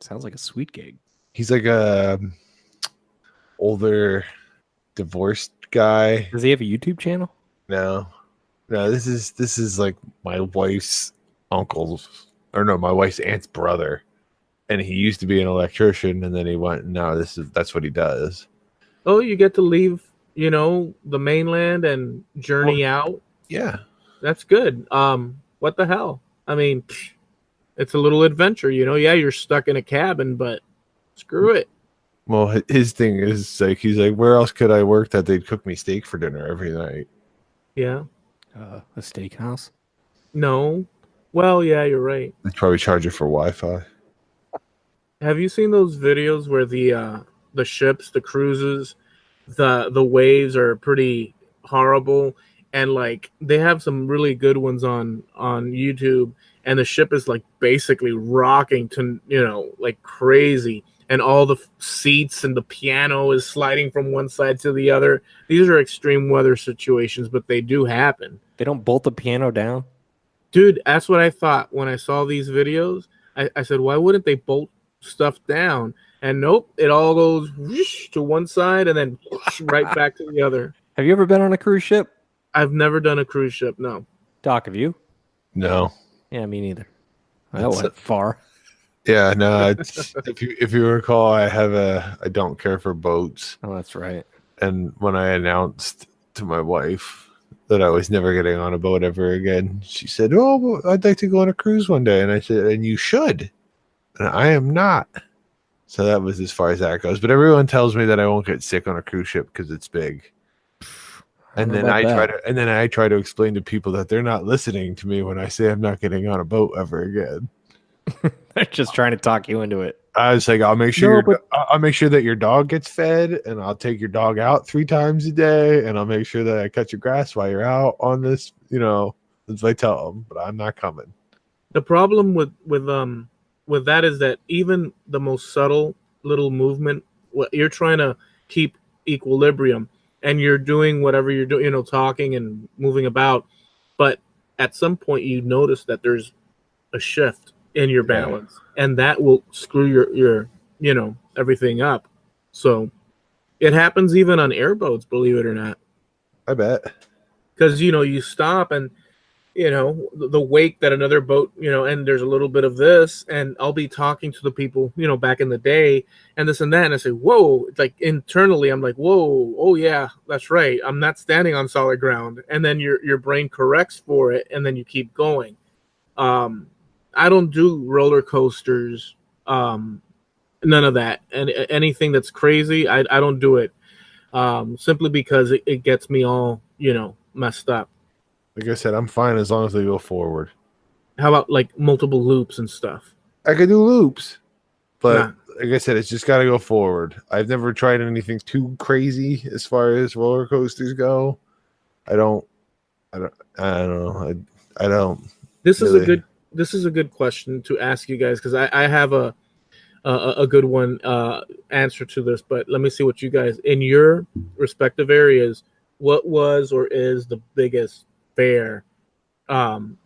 Speaker 1: Sounds like a sweet gig.
Speaker 2: He's like a older divorced guy.
Speaker 1: Does he have a YouTube channel?
Speaker 2: No, this is like my wife's uncle's, or no, my wife's aunt's brother, and he used to be an electrician, and then he went. No, that's what he does.
Speaker 3: Oh, you get to leave, the mainland and journey out.
Speaker 2: Yeah,
Speaker 3: That's good. What the hell? I mean, it's a little adventure, Yeah, you're stuck in a cabin, but screw it.
Speaker 2: well, his thing is like he's like, where else could I work that they'd cook me steak for dinner every night?
Speaker 3: Yeah.
Speaker 1: A steakhouse?
Speaker 3: No. Well, yeah, you're right.
Speaker 2: They'd probably charge you for Wi-Fi.
Speaker 3: Have you seen those videos where the ships, the cruises, the waves are pretty horrible, and like they have some really good ones on YouTube, and the ship is like basically rocking to like crazy, and all the seats and the piano is sliding from one side to the other. These are extreme weather situations, but they do happen.
Speaker 1: They don't bolt the piano down?
Speaker 3: Dude, that's what I thought when I saw these videos. I said, why wouldn't they bolt stuff down? And nope, it all goes whoosh to one side and then whoosh right back to the other.
Speaker 1: Have you ever been on a cruise ship?
Speaker 3: I've never done a cruise ship, no.
Speaker 1: Doc, have you?
Speaker 2: No.
Speaker 1: Yeah, me neither. That
Speaker 2: That's
Speaker 1: went far.
Speaker 2: Yeah, no. It's, if you recall, I don't care for boats,
Speaker 1: Oh, that's right.
Speaker 2: and when I announced to my wife that I was never getting on a boat ever again, she said, "Oh, well, I'd like to go on a cruise one day," and I said, "And you should," and I am not. So that was as far as that goes. But everyone tells me that I won't get sick on a cruise ship because it's big. And then I try to explain to people that they're not listening to me when I say I'm not getting on a boat ever again.
Speaker 1: They're just trying to talk you into it.
Speaker 2: I was like, I'll make sure
Speaker 1: No,
Speaker 2: I'll make sure that your dog gets fed, and I'll take your dog out 3 times a day, and I'll make sure that I cut your grass while you're out on this. That's what I tell them. But I'm not coming.
Speaker 3: The problem with that is that even the most subtle little movement, you're trying to keep equilibrium, and you're doing whatever you're doing, talking and moving about, but at some point you notice that there's a shift in your balance, and that will screw your everything up. So it happens even on airboats, believe it or not,
Speaker 2: I bet.
Speaker 3: because you stop and the wake that another boat, and there's a little bit of this, and I'll be talking to the people, back in the day, and this and that, and I say, whoa, it's like internally, I'm like, whoa, oh yeah, that's right, I'm not standing on solid ground, and then your brain corrects for it, and then you keep going. I don't do roller coasters, none of that, and anything that's crazy, I don't do it, simply because it gets me all, messed up.
Speaker 2: Like I said, I'm fine as long as they go forward.
Speaker 3: How about like multiple loops and stuff?
Speaker 2: I could do loops, but
Speaker 3: Nah.
Speaker 2: like I said, it's just got to go forward. I've never tried anything too crazy as far as roller coasters go. I don't know. I don't.
Speaker 3: This
Speaker 2: really.
Speaker 3: is a good question to ask you guys, because I have a good one answer to this, but let me see what you guys in your respective areas. What was or is the biggest fair, that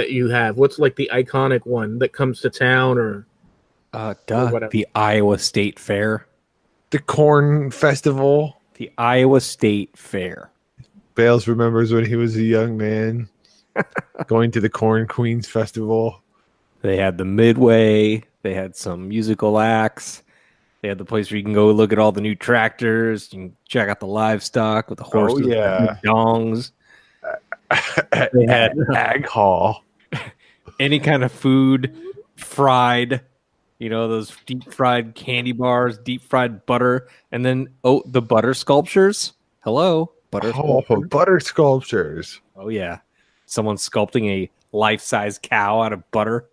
Speaker 3: you have? What's like the iconic one that comes to town, or whatever?
Speaker 1: The Iowa State Fair.
Speaker 2: The corn festival.
Speaker 1: The Iowa State Fair.
Speaker 2: Bales remembers when he was a young man going to the Corn Queens Festival.
Speaker 1: They had the Midway. They had some musical acts. They had the place where you can go look at all the new tractors. You can check out the livestock with the horses,
Speaker 2: yeah.
Speaker 1: the dongs.
Speaker 2: They had Ag Hall.
Speaker 1: Any kind of food, fried, those deep fried candy bars, deep fried butter, and then the butter sculptures. Hello, butter.
Speaker 2: Butter sculptures.
Speaker 1: Oh yeah, someone sculpting a life-size cow out of butter.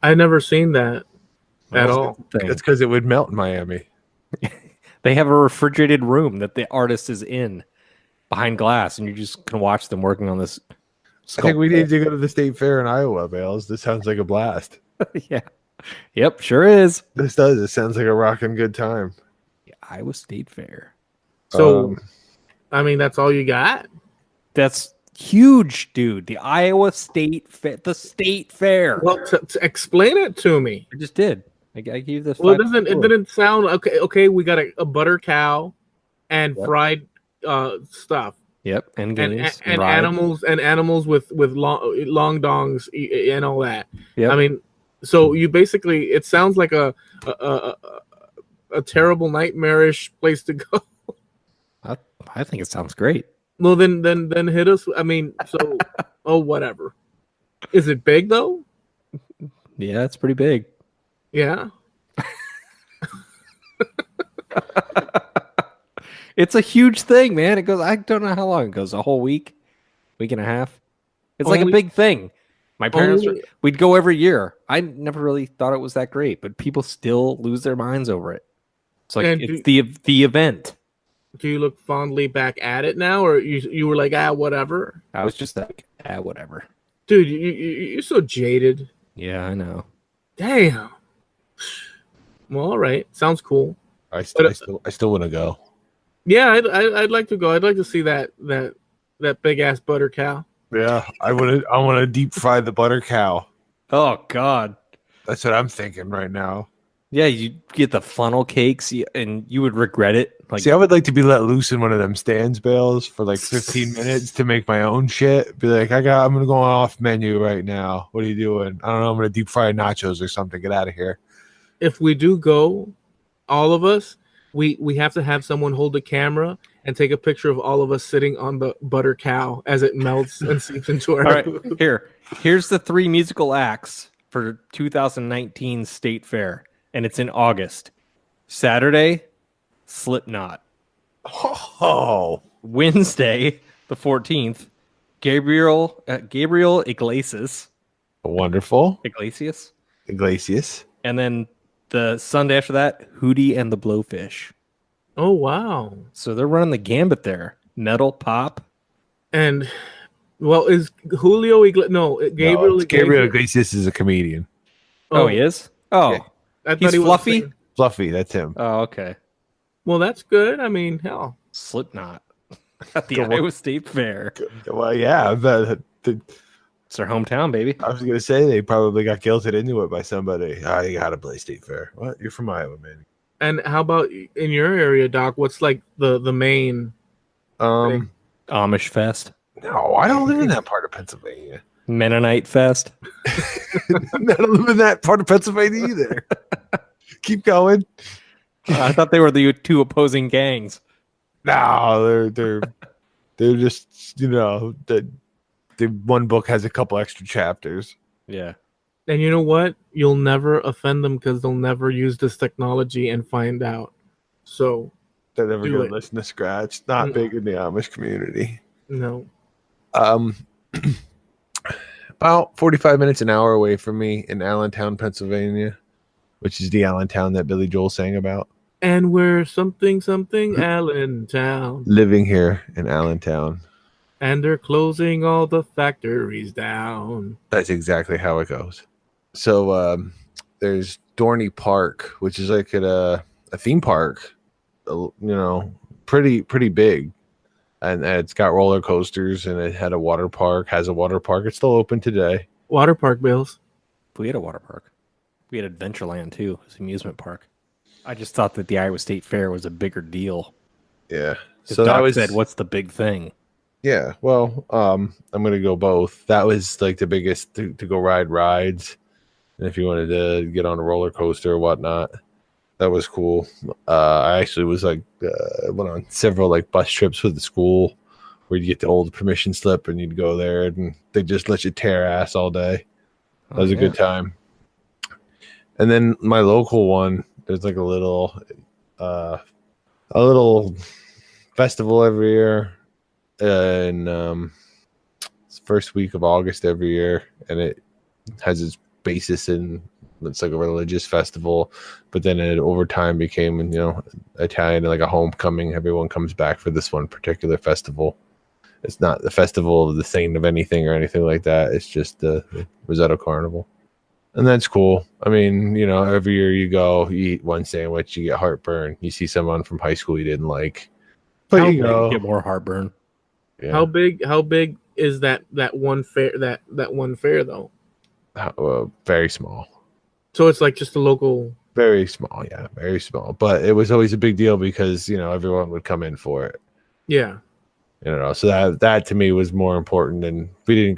Speaker 3: I never seen that at all.
Speaker 2: That's because it would melt in Miami.
Speaker 1: They have a refrigerated room that the artist is in behind glass, and you just can watch them working on this.
Speaker 2: I think we need to go to the state fair in Iowa, Bales. This sounds like a blast.
Speaker 1: Yeah. Yep, sure is.
Speaker 2: This does. It sounds like a rocking good time.
Speaker 1: The Iowa State Fair.
Speaker 3: So, I mean, that's all you got?
Speaker 1: That's huge, dude. The Iowa State Fair. The state fair.
Speaker 3: Well, to explain it to me.
Speaker 1: I just did. I gave this.
Speaker 3: Well, it didn't sound okay. Okay, we got a butter cow and fried stuff.
Speaker 1: Yep, and games
Speaker 3: and animals with long dongs and all that.
Speaker 1: Yep.
Speaker 3: I mean, so you basically, it sounds like a terrible, nightmarish place to go.
Speaker 1: I think it sounds great.
Speaker 3: Well, then hit us. I mean, so whatever. Is it big though?
Speaker 1: Yeah, it's pretty big.
Speaker 3: Yeah.
Speaker 1: It's a huge thing, man. It goes. I don't know how long it goes. A whole week and a half. It's like a big thing. My parents, we'd go every year. I never really thought it was that great, but people still lose their minds over it. It's like it's the event.
Speaker 3: Do you look fondly back at it now, or you were like, whatever?
Speaker 1: I was just like, whatever.
Speaker 3: Dude, you're so jaded.
Speaker 1: Yeah, I know.
Speaker 3: Damn. Well, all right. Sounds cool.
Speaker 2: I still want to go.
Speaker 3: Yeah, I'd like to go. I'd like to see that big ass butter cow.
Speaker 2: Yeah, I want to deep fry the butter cow.
Speaker 1: Oh God,
Speaker 2: that's what I'm thinking right now.
Speaker 1: Yeah, you get the funnel cakes, and you would regret it. Like,
Speaker 2: see, I would like to be let loose in one of them stands, Bales, for like 15 minutes to make my own shit. Be like, I'm gonna go off menu right now. What are you doing? I don't know. I'm gonna deep fry nachos or something. Get out of here.
Speaker 3: If we do go, all of us, we have to have someone hold the camera and take a picture of all of us sitting on the butter cow as it melts and seeps into our.
Speaker 1: All right, here's the 3 musical acts for 2019 State Fair, and it's in August. Saturday, Slipknot.
Speaker 2: Oh.
Speaker 1: Wednesday, the 14th, Gabriel Iglesias.
Speaker 2: Wonderful.
Speaker 1: Iglesias.
Speaker 3: And
Speaker 1: then the Sunday after that, Hootie and the Blowfish.
Speaker 3: Oh, wow.
Speaker 1: So they're running the gambit there. Metal, pop.
Speaker 3: And, well, is Julio Iglesias? No, Gabriel Iglesias.
Speaker 2: Gabriel Iglesias is a comedian.
Speaker 1: Oh, he is? Oh.
Speaker 3: Yeah.
Speaker 1: He's Fluffy?
Speaker 2: Fluffy, that's him.
Speaker 1: Oh, okay.
Speaker 3: Well, that's good. I mean, hell.
Speaker 1: Slipknot at the
Speaker 2: Go on.
Speaker 1: Iowa State Fair.
Speaker 2: Well, yeah,
Speaker 1: It's their hometown, baby.
Speaker 2: I was gonna say they probably got guilted into it by somebody. Oh, you gotta play State Fair. What? You're from Iowa, man.
Speaker 3: And how about in your area, Doc? What's like the main?
Speaker 1: Amish Fest.
Speaker 2: No, I don't live in that part of Pennsylvania.
Speaker 1: Mennonite Fest.
Speaker 2: I don't live in that part of Pennsylvania either. Keep going.
Speaker 1: I thought they were the two opposing gangs.
Speaker 2: No, they're just that the one book has a couple extra chapters.
Speaker 1: Yeah.
Speaker 3: And you know what? You'll never offend them because they'll never use this technology and find out. So
Speaker 2: They're never
Speaker 3: Do
Speaker 2: gonna
Speaker 3: it.
Speaker 2: listen to Scratch. Not
Speaker 3: No.
Speaker 2: big in the Amish community.
Speaker 3: no.
Speaker 2: About 45 minutes an hour away from me in Allentown, Pennsylvania, which is the Allentown that Billy Joel sang about.
Speaker 3: And we're something Allentown.
Speaker 2: Living here in Allentown.
Speaker 3: And they're closing all the factories down.
Speaker 2: That's exactly how it goes. So there's Dorney Park, which is like at a theme park, pretty big. And it's got roller coasters, and it had a water park, has a water park. It's still open today.
Speaker 3: Water park bills.
Speaker 1: We had a water park. We had Adventureland too, as an amusement park. I just thought that the Iowa State Fair was a bigger deal.
Speaker 2: Yeah.
Speaker 1: So Doc said, "What's the big thing?"
Speaker 2: Yeah. Well, I'm gonna go both. That was like the biggest to go ride rides, and if you wanted to get on a roller coaster or whatnot, that was cool. I actually was went on several like bus trips with the school where you get the old permission slip and you'd go there and they just let you tear ass all day. That was a good time. And then my local one, there's like a little festival every year, and it's first week of August every year, and it has its basis in it's like a religious festival, but then it over time became Italian, like a homecoming. Everyone comes back for this one particular festival. It's not the festival of the saint of anything or anything like that. It's just the Rosetto Carnival. And that's cool. I mean, every year you go, you eat one sandwich, you get heartburn. You see someone from high school you didn't like, but you
Speaker 1: get more heartburn.
Speaker 2: Yeah.
Speaker 3: How big is that one fair? That one fair though.
Speaker 2: Very small.
Speaker 3: So it's like just a local.
Speaker 2: Very small, yeah, very small. But it was always a big deal because everyone would come in for it.
Speaker 3: Yeah.
Speaker 2: So that to me was more important, and we didn't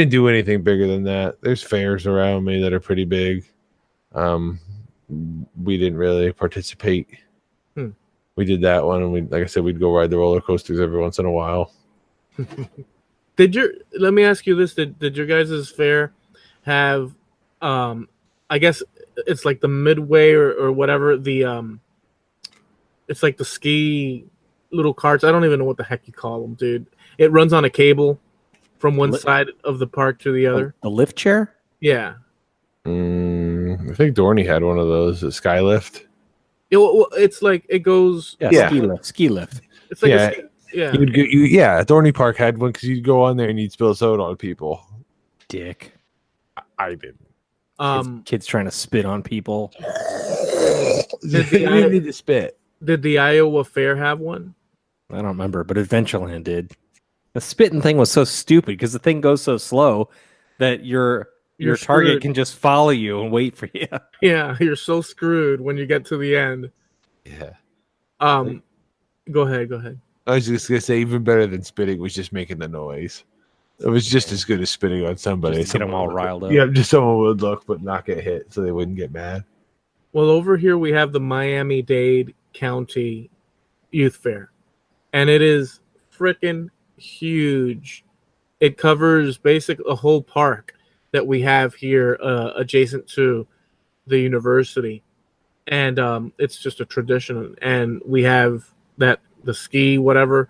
Speaker 2: do anything bigger than that. There's fairs around me that are pretty big. We didn't really participate. We did that one, and like I said, we'd go ride the roller coasters every once in a while.
Speaker 3: Let me ask you this: Did your guys' fair have, I guess it's like the midway or whatever, it's like the ski little carts. I don't even know what the heck you call them, dude. It runs on a cable from one side of the park to the other.
Speaker 1: The lift chair?
Speaker 3: Yeah.
Speaker 2: I think Dorney had one of those, a sky lift.
Speaker 3: It's like it goes.
Speaker 1: Yeah. Ski lift.
Speaker 3: It's like
Speaker 2: Dorney Park had one because you'd go on there and you'd spill soda on people.
Speaker 1: Dick.
Speaker 2: I didn't.
Speaker 1: Kids trying to spit on people.
Speaker 2: You need to spit.
Speaker 3: Did the Iowa Fair have one?
Speaker 1: I don't remember, but Adventureland did. The spitting thing was so stupid because the thing goes so slow that your target
Speaker 3: screwed.
Speaker 1: can just follow you and wait for you.
Speaker 3: Yeah, you're so screwed when you get to the end.
Speaker 2: Yeah.
Speaker 3: Go ahead.
Speaker 2: I was just gonna say, even better than spitting was just making the noise. It was just as good as spitting on somebody.
Speaker 1: Just to get them all riled up.
Speaker 2: Yeah, just someone would look but not get hit, so they wouldn't get mad.
Speaker 3: Well, over here we have the Miami-Dade County Youth Fair, and it is freaking huge. It covers basically a whole park that we have here adjacent to the university, and it's just a tradition. And we have the ski whatever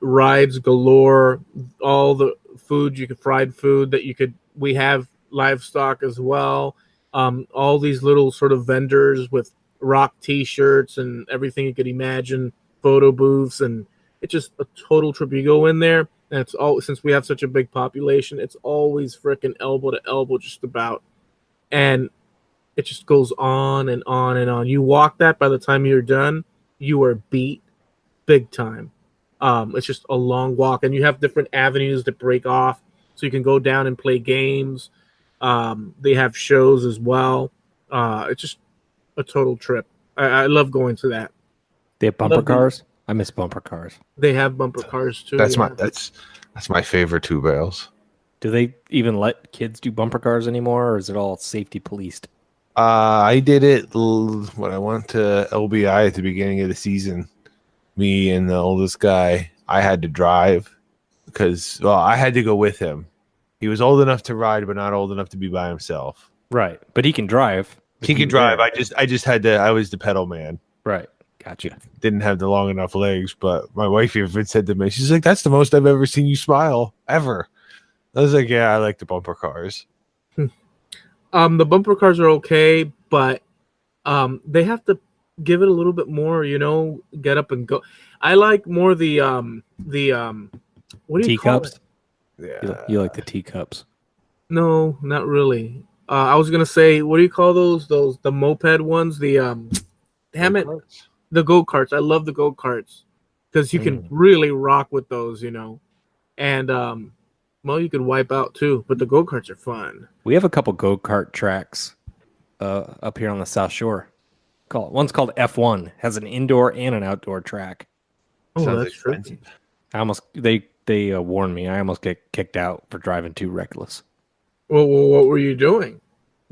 Speaker 3: rides galore, all the food fried food that you could. We have livestock as well. All these little sort of vendors with rock t-shirts and everything you could imagine, photo booths, and it's just a total trip. You go in there, and it's all, since we have such a big population, it's always freaking elbow to elbow just about. And It just goes on and on and on. You walk that, by the time you're done, you are beat big time. It's just a long walk, and you have different avenues to break off, so you can go down and play games. They have shows as well. It's just a total trip. I love going to that.
Speaker 1: They have bumper cars. I miss bumper cars.
Speaker 3: They have bumper cars too.
Speaker 2: That's
Speaker 3: yeah.
Speaker 2: that's my favorite two bales.
Speaker 1: Do they even let kids do bumper cars anymore, or is it all safety policed?
Speaker 2: I did it when I went to LBI at the beginning of the season. Me and the oldest guy, I had to drive because, well, I had to go with him. He was old enough to ride, but not old enough to be by himself.
Speaker 1: Right, but he can drive.
Speaker 2: He can drive. I just had to. I was the pedal man.
Speaker 1: Right, gotcha.
Speaker 2: Didn't have the long enough legs, but my wife even said to me, she's like, "That's the most I've ever seen you smile ever." I was like, "Yeah, I like the bumper cars."
Speaker 3: The bumper cars are okay, but they have to give it a little bit more, get up and go. I like more the what do you call it?
Speaker 1: Teacups.
Speaker 2: Yeah,
Speaker 1: You like the teacups?
Speaker 3: No, not really. I was gonna say, what do you call those? The moped ones? The damn it, the go-karts. I love the go-karts because you can really rock with those, and well, you can wipe out too. But the go-karts are fun.
Speaker 1: We have a couple go-kart tracks up here on the South Shore. One's called F1. Has an indoor and an outdoor track.
Speaker 3: Oh,
Speaker 2: sounds
Speaker 3: that's true.
Speaker 2: expensive.
Speaker 1: They warned me. I almost get kicked out for driving too reckless.
Speaker 3: Well, what were you doing?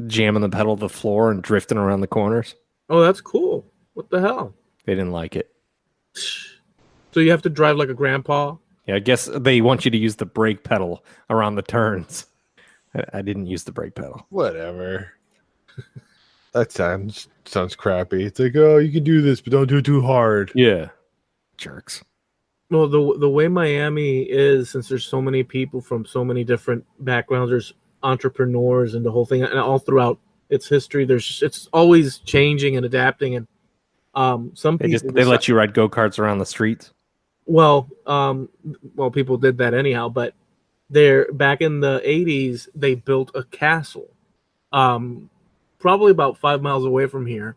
Speaker 1: Jamming the pedal to the floor and drifting around the corners.
Speaker 3: Oh, that's cool. What the hell?
Speaker 1: They didn't like it.
Speaker 3: So you have to drive like a grandpa?
Speaker 1: Yeah, I guess they want you to use the brake pedal around the turns. I didn't use the brake pedal.
Speaker 2: Whatever. That sounds crappy. It's like, oh, you can do this, but don't do it too hard.
Speaker 1: Yeah. Jerks.
Speaker 3: Well, the way Miami is, since there's so many people from so many different backgrounds, there's entrepreneurs and the whole thing, and all throughout its history, it's always changing and adapting. And some people
Speaker 1: they let you ride go-karts around the streets.
Speaker 3: Well, people did that anyhow. But back in the 80s, they built a castle, probably about 5 miles away from here,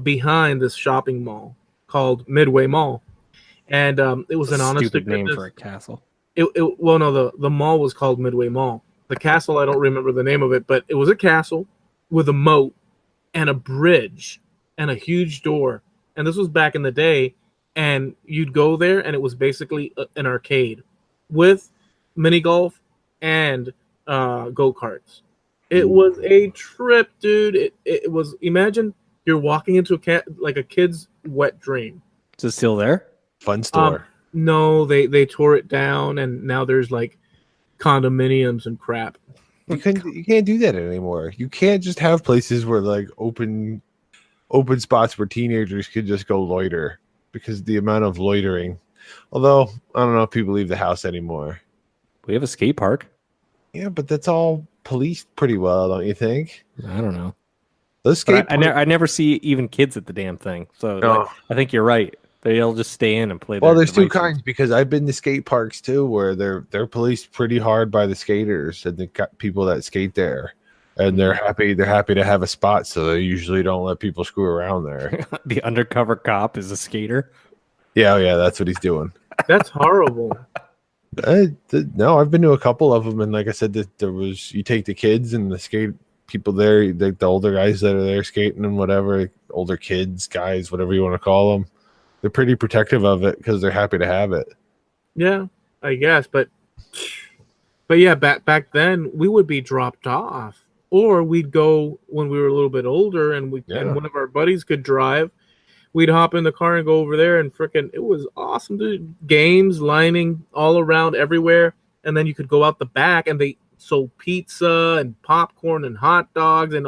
Speaker 3: behind this shopping mall called Midway Mall. And it was an honest
Speaker 1: stupid name for a castle.
Speaker 3: The mall was called Midway Mall. The castle, I don't remember the name of it, but it was a castle with a moat and a bridge and a huge door. And this was back in the day. And you'd go there, and it was basically an arcade with mini golf and go-karts. It was a trip, dude. It was. Imagine you're walking into a kid's wet dream.
Speaker 1: Is it still there?
Speaker 2: Fun store.
Speaker 3: No, they tore it down, and now there's like condominiums and crap.
Speaker 2: You can't do that anymore. You can't just have places where like open spots where teenagers could just go loiter because the amount of loitering. Although I don't know if people leave the house anymore.
Speaker 1: We have a skate park.
Speaker 2: Yeah, but that's all policed pretty well, don't you think?
Speaker 1: I don't know.
Speaker 2: Those skate
Speaker 1: I never see even kids at the damn thing. So
Speaker 2: No.
Speaker 1: I think you're right. They'll just stay in and play.
Speaker 2: Well,
Speaker 1: their
Speaker 2: there's two
Speaker 1: devices.
Speaker 2: kinds because I've been to skate parks too, where they're policed pretty hard by the skaters and the people that skate there, and they're happy to have a spot, so they usually don't let people screw around there.
Speaker 1: The undercover cop is a skater.
Speaker 2: Yeah, that's what he's doing.
Speaker 3: That's horrible.
Speaker 2: No, I've been to a couple of them, and like I said, you take the kids and the skate people there, the older guys that are there skating and whatever, older kids, guys, whatever you want to call them. They're pretty protective of it because they're happy to have it.
Speaker 3: Yeah, I guess, but yeah, back then we would be dropped off, or we'd go when we were a little bit older, and and one of our buddies could drive. We'd hop in the car and go over there, and it was awesome, dude. Games lining all around everywhere, and then you could go out the back, and they sold pizza and popcorn and hot dogs and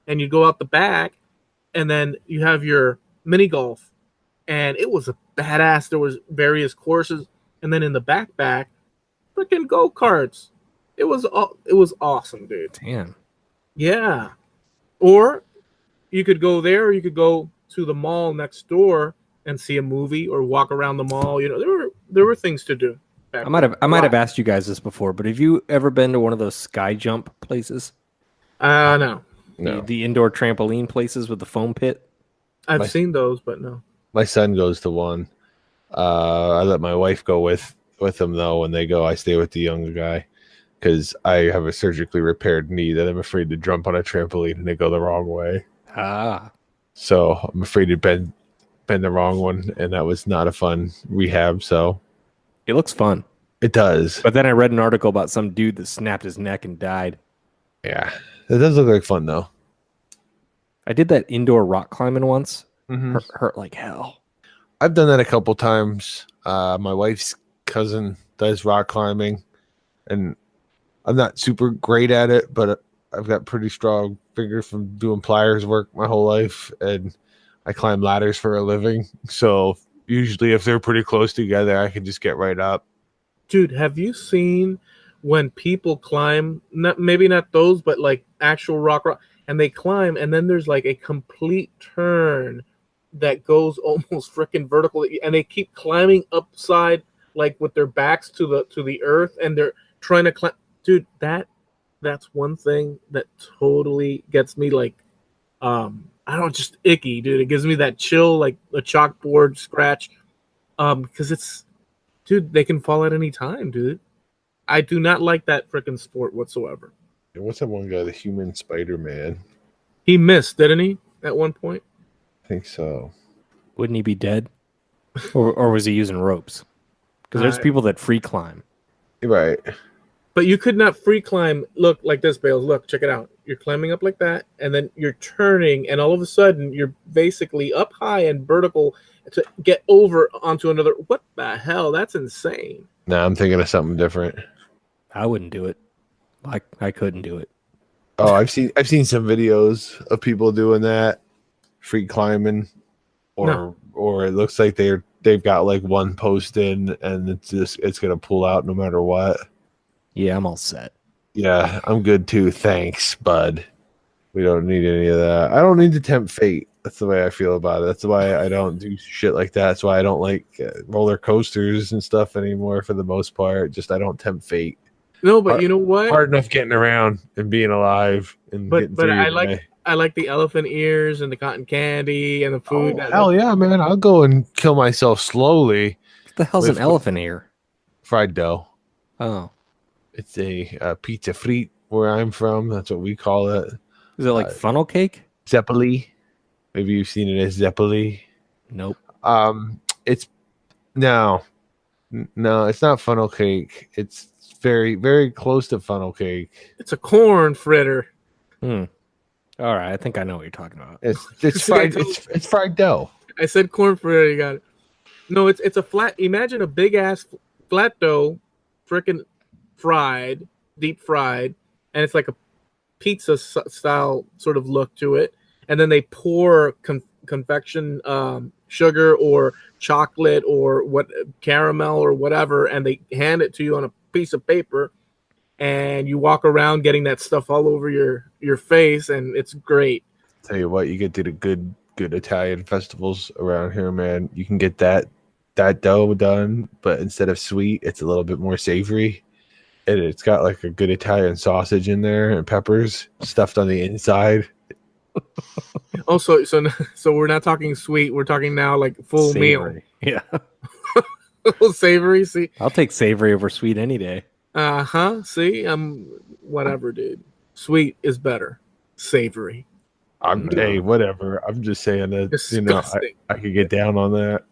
Speaker 3: and you go out the back, and then you have your mini golf. And it was a badass. There was various courses, and then in the back, freaking go-karts. It was awesome, dude.
Speaker 1: Damn.
Speaker 3: Yeah. Or you could go there, or you could go to the mall next door and see a movie, or walk around the mall. There were things to do.
Speaker 1: I might have asked you guys this before, but have you ever been to one of those sky jump places?
Speaker 3: No.
Speaker 2: No.
Speaker 1: The indoor trampoline places with the foam pit.
Speaker 3: I've seen those, but no.
Speaker 2: My son goes to one. I let my wife go with them though. When they go, I stay with the younger guy because I have a surgically repaired knee that I'm afraid to jump on a trampoline and they go the wrong way.
Speaker 1: Ah.
Speaker 2: So I'm afraid to bend the wrong one, and that was not a fun rehab. So
Speaker 1: It looks fun.
Speaker 2: it does.
Speaker 1: But then I read an article about some dude that snapped his neck and died.
Speaker 2: Yeah, it does look like fun though.
Speaker 1: I did that indoor rock climbing once.
Speaker 2: Mm-hmm.
Speaker 1: Hurt like hell.
Speaker 2: I've done that a couple times. My wife's cousin does rock climbing, and I'm not super great at it, but I've got pretty strong fingers from doing pliers work my whole life, and I climb ladders for a living. So usually if they're pretty close together, I can just get right up.
Speaker 3: Dude, have you seen when people climb, maybe not those, but like actual rock, and they climb, and then there's like a complete turn that goes almost freaking vertical, and they keep climbing upside, like with their backs to the earth, and they're trying to climb. Dude, that's one thing that totally gets me like, I don't, just icky, dude. It gives me that chill, like a chalkboard scratch, because it's, dude, they can fall at any time, dude. I do not like that freaking sport whatsoever.
Speaker 2: What's that one guy, the human Spider-Man?
Speaker 3: He missed, didn't he, at one point?
Speaker 2: I think so.
Speaker 1: Wouldn't he be dead? Or was he using ropes? Because there's people that free climb.
Speaker 2: Right.
Speaker 3: But you could not free climb. Look like this, Bales. Look, check it out. You're climbing up like that, and then you're turning, and all of a sudden you're basically up high and vertical to get over onto another. What the hell? That's insane.
Speaker 2: Nah, I'm thinking of something different.
Speaker 1: I wouldn't do it. I couldn't do it.
Speaker 2: Oh, I've seen some videos of people doing that, free climbing, or it looks like they've got like one post in, and it's gonna pull out no matter what.
Speaker 1: Yeah, I'm all set.
Speaker 2: Yeah, I'm good too. Thanks, bud. We don't need any of that. I don't need to tempt fate. That's the way I feel about it. That's why I don't do shit like that. That's why I don't like roller coasters and stuff anymore for the most part. Just I don't tempt fate.
Speaker 3: No, but you know what?
Speaker 2: Hard enough getting around and being alive and getting through
Speaker 3: I
Speaker 2: your
Speaker 3: like
Speaker 2: day.
Speaker 3: I like the elephant ears and the cotton candy and the food.
Speaker 2: Oh, hell yeah, man. I'll go and kill myself slowly.
Speaker 1: What the hell's an elephant ear?
Speaker 2: Fried dough.
Speaker 1: Oh.
Speaker 2: It's a pizza frite where I'm from. That's what we call it.
Speaker 1: Is it like funnel cake?
Speaker 2: Zeppeli. Maybe you've seen it as Zeppeli.
Speaker 1: Nope.
Speaker 2: It's no, it's not funnel cake. It's very, very close to funnel cake.
Speaker 3: It's a corn fritter.
Speaker 1: All right, I think I know what you're talking about.
Speaker 2: It's fried. It's fried dough.
Speaker 3: I said corn fritter. You got it. No, it's a flat. Imagine a big ass flat dough, freaking fried, deep fried, and it's like a pizza style sort of look to it. And then they pour confection sugar or chocolate or caramel or whatever, and they hand it to you on a piece of paper, and you walk around getting that stuff all over your face, and it's great.
Speaker 2: Tell you what, you get to the good Italian festivals around here, man. You can get that dough done, but instead of sweet, it's a little bit more savory. And it's got like a good Italian sausage in there and peppers stuffed on the inside.
Speaker 3: Oh, so we're not talking sweet. We're talking now like full
Speaker 1: Savory.
Speaker 3: meal.
Speaker 1: Yeah.
Speaker 3: Savory. See,
Speaker 1: I'll take savory over sweet any day.
Speaker 3: See, whatever, dude. Sweet is better. Savory.
Speaker 2: Hey, whatever. I'm just saying that
Speaker 3: Disgusting.
Speaker 2: I could get down on that.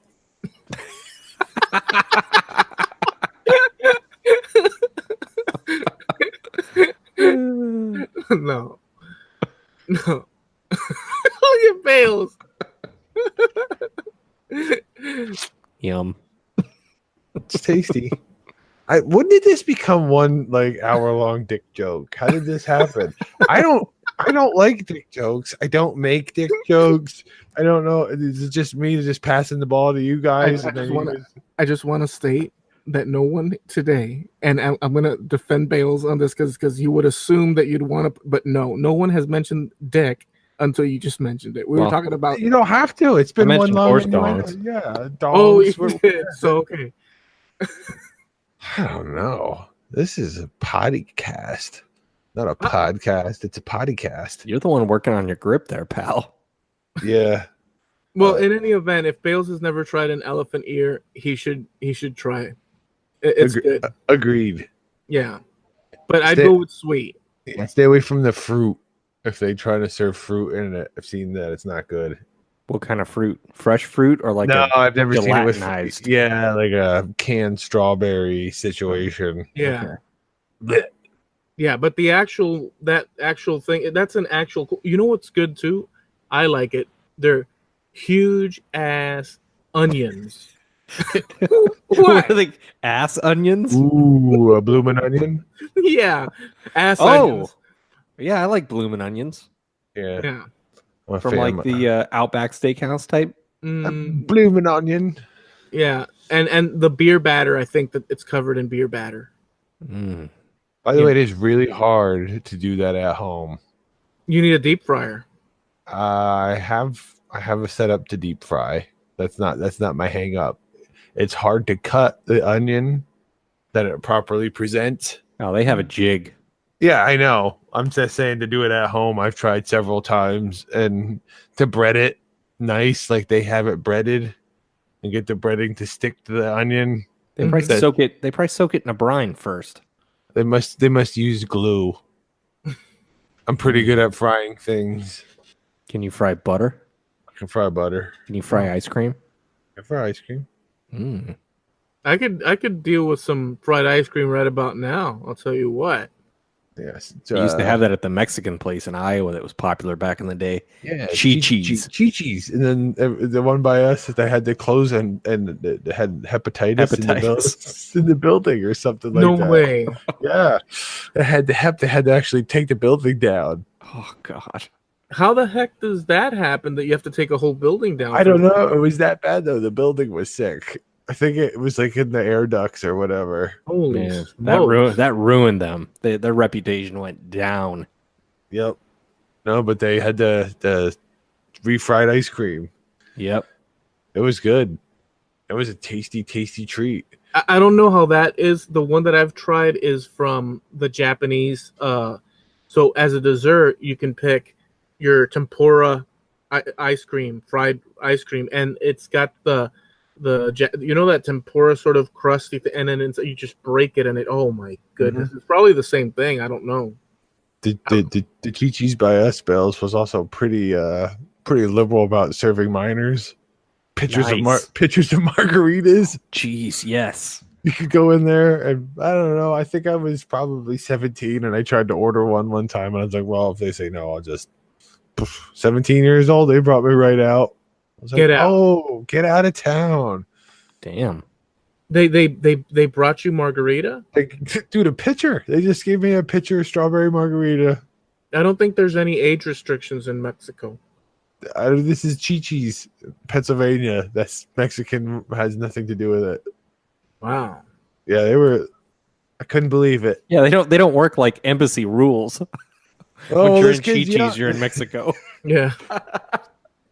Speaker 3: No. Look at Bales.
Speaker 1: Yum.
Speaker 2: It's tasty. When did this become one like hour-long dick joke? How did this happen? I don't like dick jokes. I don't make dick jokes. I don't know. Is it just me just passing the ball to you guys?
Speaker 3: I just want to state that no one today, and I'm going to defend Bales on this because you would assume that you'd want to, but no one has mentioned dick until you just mentioned it. We were talking about.
Speaker 2: You don't have to. It's been one long.
Speaker 1: horse dongs.
Speaker 2: Yeah, dongs.
Speaker 3: Oh, you did. So okay.
Speaker 2: I don't know. This is a potty cast. Not a podcast. It's a podcast.
Speaker 1: You're the one working on your grip there, pal.
Speaker 2: Yeah.
Speaker 3: Well, in any event, if Bales has never tried an elephant ear, he should try it. It's good.
Speaker 2: Agreed.
Speaker 3: Yeah, but I'd
Speaker 2: Stay-
Speaker 3: go with sweet.
Speaker 2: Yeah, stay away from the fruit. If they try to serve fruit in it, I've seen that it's not good.
Speaker 1: What kind of fruit? Fresh fruit or like
Speaker 2: No, I've never seen it with
Speaker 1: gelatinized?
Speaker 2: yeah, like a canned strawberry situation.
Speaker 3: Yeah,
Speaker 2: Blech.
Speaker 3: yeah, but that actual thing, that's an actual. You know what's good too? I like it. They're huge ass onions.
Speaker 1: What are they? Ass onions?
Speaker 2: Ooh, a bloomin' onion.
Speaker 3: Yeah, ass
Speaker 1: Oh.
Speaker 3: onions.
Speaker 1: Yeah, I like bloomin' onions
Speaker 2: Yeah,
Speaker 3: Yeah.
Speaker 2: I'm a
Speaker 1: from
Speaker 2: fan
Speaker 1: like
Speaker 2: of-
Speaker 1: the Outback Steakhouse type.
Speaker 2: bloomin' onion.
Speaker 3: Yeah, and the beer batter. I think that it's covered in beer batter.
Speaker 1: Mm.
Speaker 2: By the
Speaker 3: Yeah.
Speaker 2: way, it is really hard to do that at home.
Speaker 3: You need a deep fryer.
Speaker 2: I have a setup to deep fry. That's not my hang up. It's hard to cut the onion that it properly presents.
Speaker 1: Oh, they have a jig.
Speaker 2: Yeah, I know. I'm just saying to do it at home. I've tried several times, and to bread it nice, like they have it breaded, and get the breading to stick to the onion.
Speaker 1: They probably
Speaker 2: Mhm.
Speaker 1: soak it. They probably soak it in a brine first.
Speaker 2: They must use glue. I'm pretty good at frying things.
Speaker 1: Can you fry butter?
Speaker 2: I can fry butter.
Speaker 1: Can you fry ice cream?
Speaker 2: I can fry ice cream.
Speaker 1: Mm.
Speaker 3: I could deal with some fried ice cream right about now. I'll tell you what.
Speaker 2: Yes,
Speaker 1: We used to have that at the Mexican place in Iowa that was popular back in the day.
Speaker 2: yeah,
Speaker 1: Chi-Chi's.
Speaker 2: Chi-Chi's, and then the one by us that they had to close and they had hepatitis. In the building or something like
Speaker 3: No
Speaker 2: that.
Speaker 3: way.
Speaker 2: Yeah, they had to actually take the building down.
Speaker 1: Oh God.
Speaker 3: How the heck does that happen that you have to take a whole building down?
Speaker 2: I don't know. It was that bad though. The building was sick. I think it was like in the air ducts or whatever.
Speaker 3: Holy
Speaker 1: Man,
Speaker 3: smokes.
Speaker 1: that ruined them. Their reputation went down.
Speaker 2: Yep. No, but they had the refried ice cream.
Speaker 1: Yep.
Speaker 2: It was good. It was a tasty treat.
Speaker 3: I don't know how that is. The one that I've tried is from the Japanese. So as a dessert, you can pick your tempura ice cream, fried ice cream, and it's got the that tempura sort of crusty thing, and then you just break it, and it. Oh my goodness, It's probably the same thing. I don't know.
Speaker 2: The Chi-Chi's by us, Bales, was also pretty liberal about serving minors. Pictures of
Speaker 1: Nice.
Speaker 2: pictures of margaritas.
Speaker 1: Jeez, yes.
Speaker 2: You could go in there, and I don't know. I think I was probably 17, and I tried to order one time, and I was like, "Well, if they say no, I'll just." 17 years old, they brought me right out. I was
Speaker 3: Get
Speaker 2: like,
Speaker 3: out.
Speaker 2: "Oh, get out of town!"
Speaker 1: Damn.
Speaker 3: They brought you margarita.
Speaker 2: Like, dude, a pitcher. They just gave me a pitcher of strawberry margarita.
Speaker 3: I don't think there's any age restrictions in Mexico.
Speaker 2: This is Chi-Chi's, Pennsylvania. That's Mexican. Has nothing to do with it.
Speaker 3: Wow.
Speaker 2: Yeah, they were. I couldn't believe it.
Speaker 1: Yeah, they don't work like embassy rules.
Speaker 2: Oh,
Speaker 1: when you're
Speaker 2: this
Speaker 1: in
Speaker 2: kid's
Speaker 1: Chi-Chi's,
Speaker 2: young.
Speaker 1: you're in Mexico.
Speaker 3: Yeah.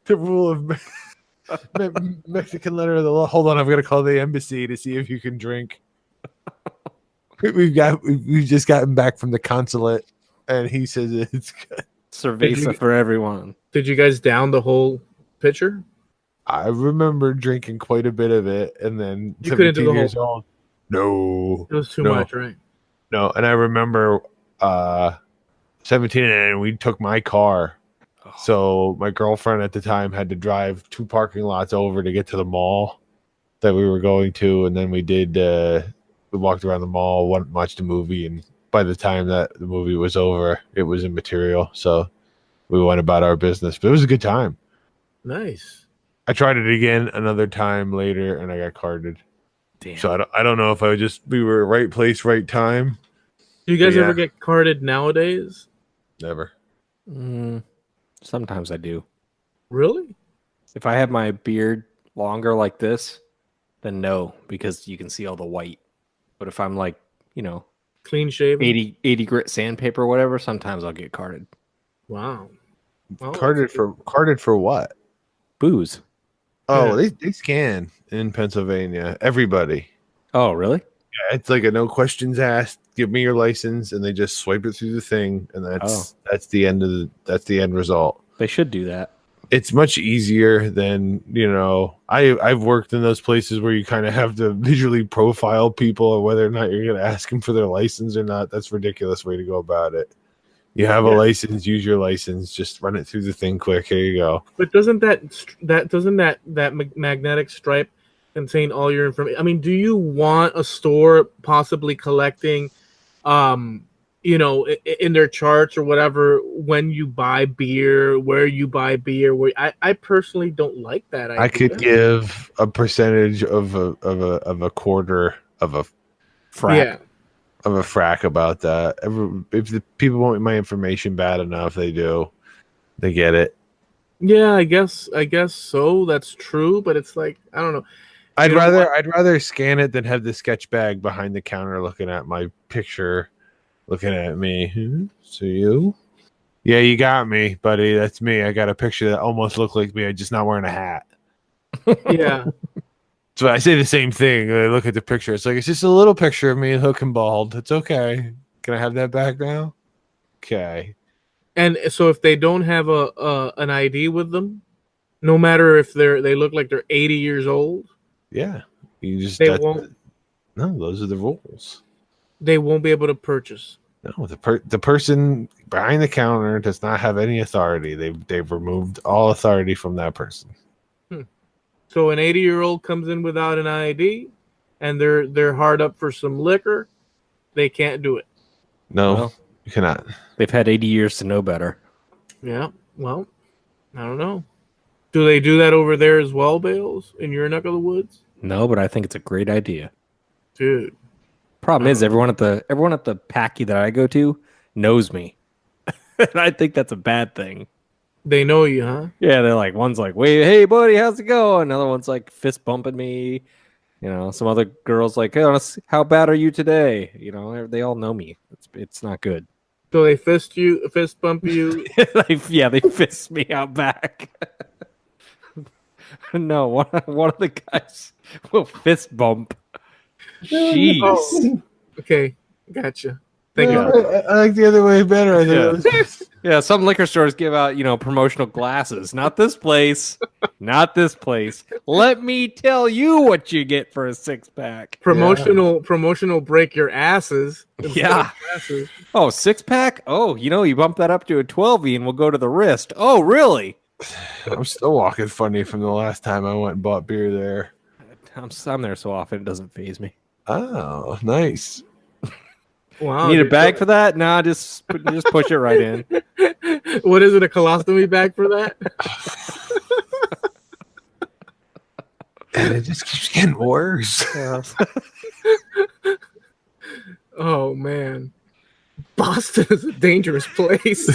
Speaker 2: The rule of Mexican letter of the law. Hold on, I'm gonna call the embassy to see if you can drink. We've just gotten back from the consulate, and he says it's good.
Speaker 1: Cerveza for everyone.
Speaker 3: Did you guys down the whole pitcher?
Speaker 2: I remember drinking quite a bit of it, and then
Speaker 3: You couldn't do
Speaker 2: 17
Speaker 3: the
Speaker 2: years
Speaker 3: whole-
Speaker 2: old. No,
Speaker 3: It was too
Speaker 2: No.
Speaker 3: much, right?
Speaker 2: no, and I remember 17, and we took my car. So my girlfriend at the time had to drive 2 parking lots over to get to the mall that we were going to, and then we walked around the mall, watched a movie, and by the time that the movie was over, it was immaterial. So we went about our business, but it was a good time.
Speaker 3: Nice.
Speaker 2: I tried it again another time later, and I got carded.
Speaker 1: Damn.
Speaker 2: So I don't know if we were right place, right time.
Speaker 3: Do you guys
Speaker 2: Yeah.
Speaker 3: ever get carded nowadays?
Speaker 2: Never.
Speaker 1: Sometimes I do.
Speaker 3: Really?
Speaker 1: If I have my beard longer like this, then no, because you can see all the white. But if I'm like,
Speaker 3: Clean shaven?
Speaker 1: 80 grit sandpaper or whatever, sometimes I'll get carded.
Speaker 3: Wow. Well,
Speaker 2: Carded for what?
Speaker 1: Booze.
Speaker 2: Oh, they scan in Pennsylvania. Everybody.
Speaker 1: Oh, really?
Speaker 2: Yeah, it's like a no questions asked give me your license, and they just swipe it through the thing, and that's the end result.
Speaker 1: They should do that.
Speaker 2: It's much easier than, I've worked in those places where you kind of have to visually profile people or whether or not you're going to ask them for their license or not. That's a ridiculous way to go about it. You have a license, use your license, just run it through the thing quick. Here you go.
Speaker 3: But doesn't that magnetic stripe contain all your information? I mean, do you want a store possibly collecting in their charts or whatever, when you buy beer, where you buy beer? I personally don't like that idea.
Speaker 2: I could give a percentage of a quarter of a frac of a frac about that. If the people want my information bad enough, they do. They get it.
Speaker 3: Yeah, I guess so. That's true, but it's like, I don't know.
Speaker 2: I'd rather scan it than have the sketch bag behind the counter looking at my picture. Looking at me. So you? Yeah, you got me, buddy. That's me. I got a picture that almost looked like me. I'm just not wearing a hat.
Speaker 3: Yeah.
Speaker 2: So I say the same thing. I look at the picture. It's like, it's just a little picture of me hook and bald. It's okay. Can I have that back now? Okay.
Speaker 3: And so if they don't have an ID with them, no matter if they look like they're 80 years old,
Speaker 2: yeah,
Speaker 3: they won't.
Speaker 2: No, those are the rules.
Speaker 3: They won't be able to purchase.
Speaker 2: No, the person behind the counter does not have any authority. They've removed all authority from that person.
Speaker 3: So an 80-year-old comes in without an ID, and they're hard up for some liquor. They can't do it.
Speaker 2: No, you cannot.
Speaker 1: They've had 80 years to know better.
Speaker 3: Yeah. Well, I don't know. Do they do that over there as well, Bales, in your neck of the woods?
Speaker 1: No, but I think it's a great idea.
Speaker 3: Dude.
Speaker 1: Problem is, everyone at the Packy that I go to knows me, and I think that's a bad thing.
Speaker 3: They know you, huh?
Speaker 1: Yeah, they're like, one's like, "Wait, hey buddy, how's it going?" Another one's like fist bumping me. Some other girls like, "Hey, how bad are you today?" They all know me. It's not good.
Speaker 3: So they fist bump you.
Speaker 1: They fist me out back. No, one of the guys will fist bump. Jeez.
Speaker 3: Oh, okay, gotcha. Thank you.
Speaker 2: I like the other way better.
Speaker 1: Yeah, some liquor stores give out, promotional glasses. Not this place. Not this place. Let me tell you what you get for a 6-pack.
Speaker 3: Promotional break your asses.
Speaker 1: Yeah. Oh, 6-pack? Oh, you bump that up to a 12-y and we'll go to the wrist. Oh, really?
Speaker 2: I'm still walking funny from the last time I went and bought beer there.
Speaker 1: I'm there so often it doesn't faze me.
Speaker 2: Oh, nice.
Speaker 3: Wow.
Speaker 1: You need a bag for that? Nah, just push it right in.
Speaker 3: What is it, a colostomy bag for that?
Speaker 2: And it just keeps getting worse.
Speaker 3: Oh, man. Boston is a dangerous place.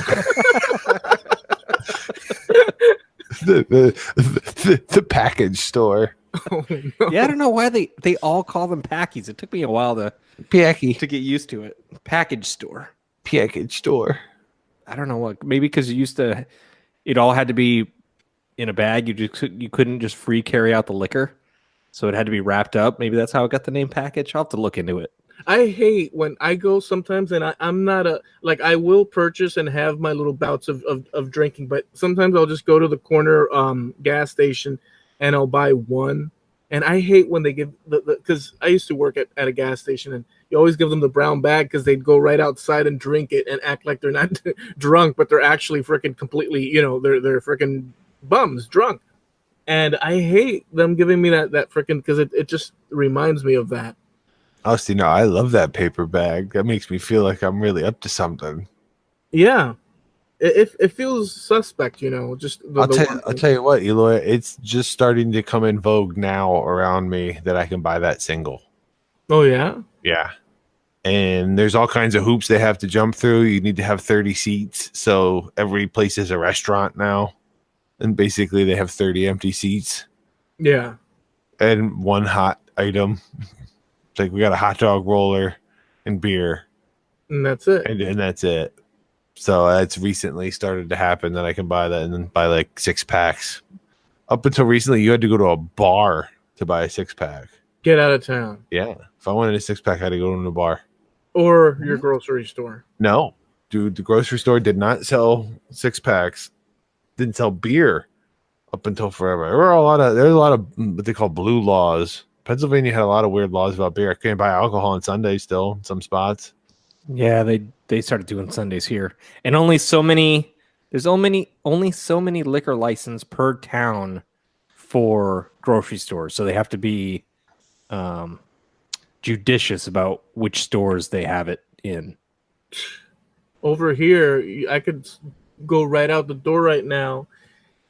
Speaker 2: the package store.
Speaker 3: Oh, no.
Speaker 1: Yeah, I don't know why they all call them Packies. It took me a while to get used to it. Package store.
Speaker 2: Package store.
Speaker 1: I don't know what. Maybe because it all had to be in a bag. You couldn't just free carry out the liquor, so it had to be wrapped up. Maybe that's how it got the name package. I'll have to look into it.
Speaker 3: I hate when I go sometimes, and I'm not I will purchase and have my little bouts of drinking, but sometimes I'll just go to the corner gas station and I'll buy one. And I hate when they give because I used to work at a gas station, and you always give them the brown bag because they'd go right outside and drink it and act like they're not drunk, but they're actually freaking completely, they're freaking bums drunk. And I hate them giving me that freaking, because it just reminds me of that.
Speaker 2: Oh, see, no, I love that paper bag. That makes me feel like I'm really up to something.
Speaker 3: Yeah. It feels suspect, just
Speaker 2: I'll tell you what, Eloy, it's just starting to come in vogue now around me that I can buy that single.
Speaker 3: Oh, yeah?
Speaker 2: Yeah. And there's all kinds of hoops they have to jump through. You need to have 30 seats. So every place is a restaurant now. And basically they have 30 empty seats.
Speaker 3: Yeah.
Speaker 2: And one hot item. It's like we got a hot dog roller and beer.
Speaker 3: And that's it.
Speaker 2: And that's it. So that's recently started to happen that I can buy that and then buy like 6-packs. Up until recently, you had to go to a bar to buy a 6-pack.
Speaker 3: Get out of town.
Speaker 2: Yeah. If I wanted a 6-pack, I had to go to a bar.
Speaker 3: Or your grocery store.
Speaker 2: No, dude, the grocery store did not sell 6-packs. Didn't sell beer up until forever. There's a lot of what they call blue laws. Pennsylvania had a lot of weird laws about beer. I can't buy alcohol on Sundays still in some spots.
Speaker 1: Yeah, they started doing Sundays here, and only so many. There's only so many liquor license per town for grocery stores, so they have to be judicious about which stores they have it in.
Speaker 3: Over here, I could go right out the door right now,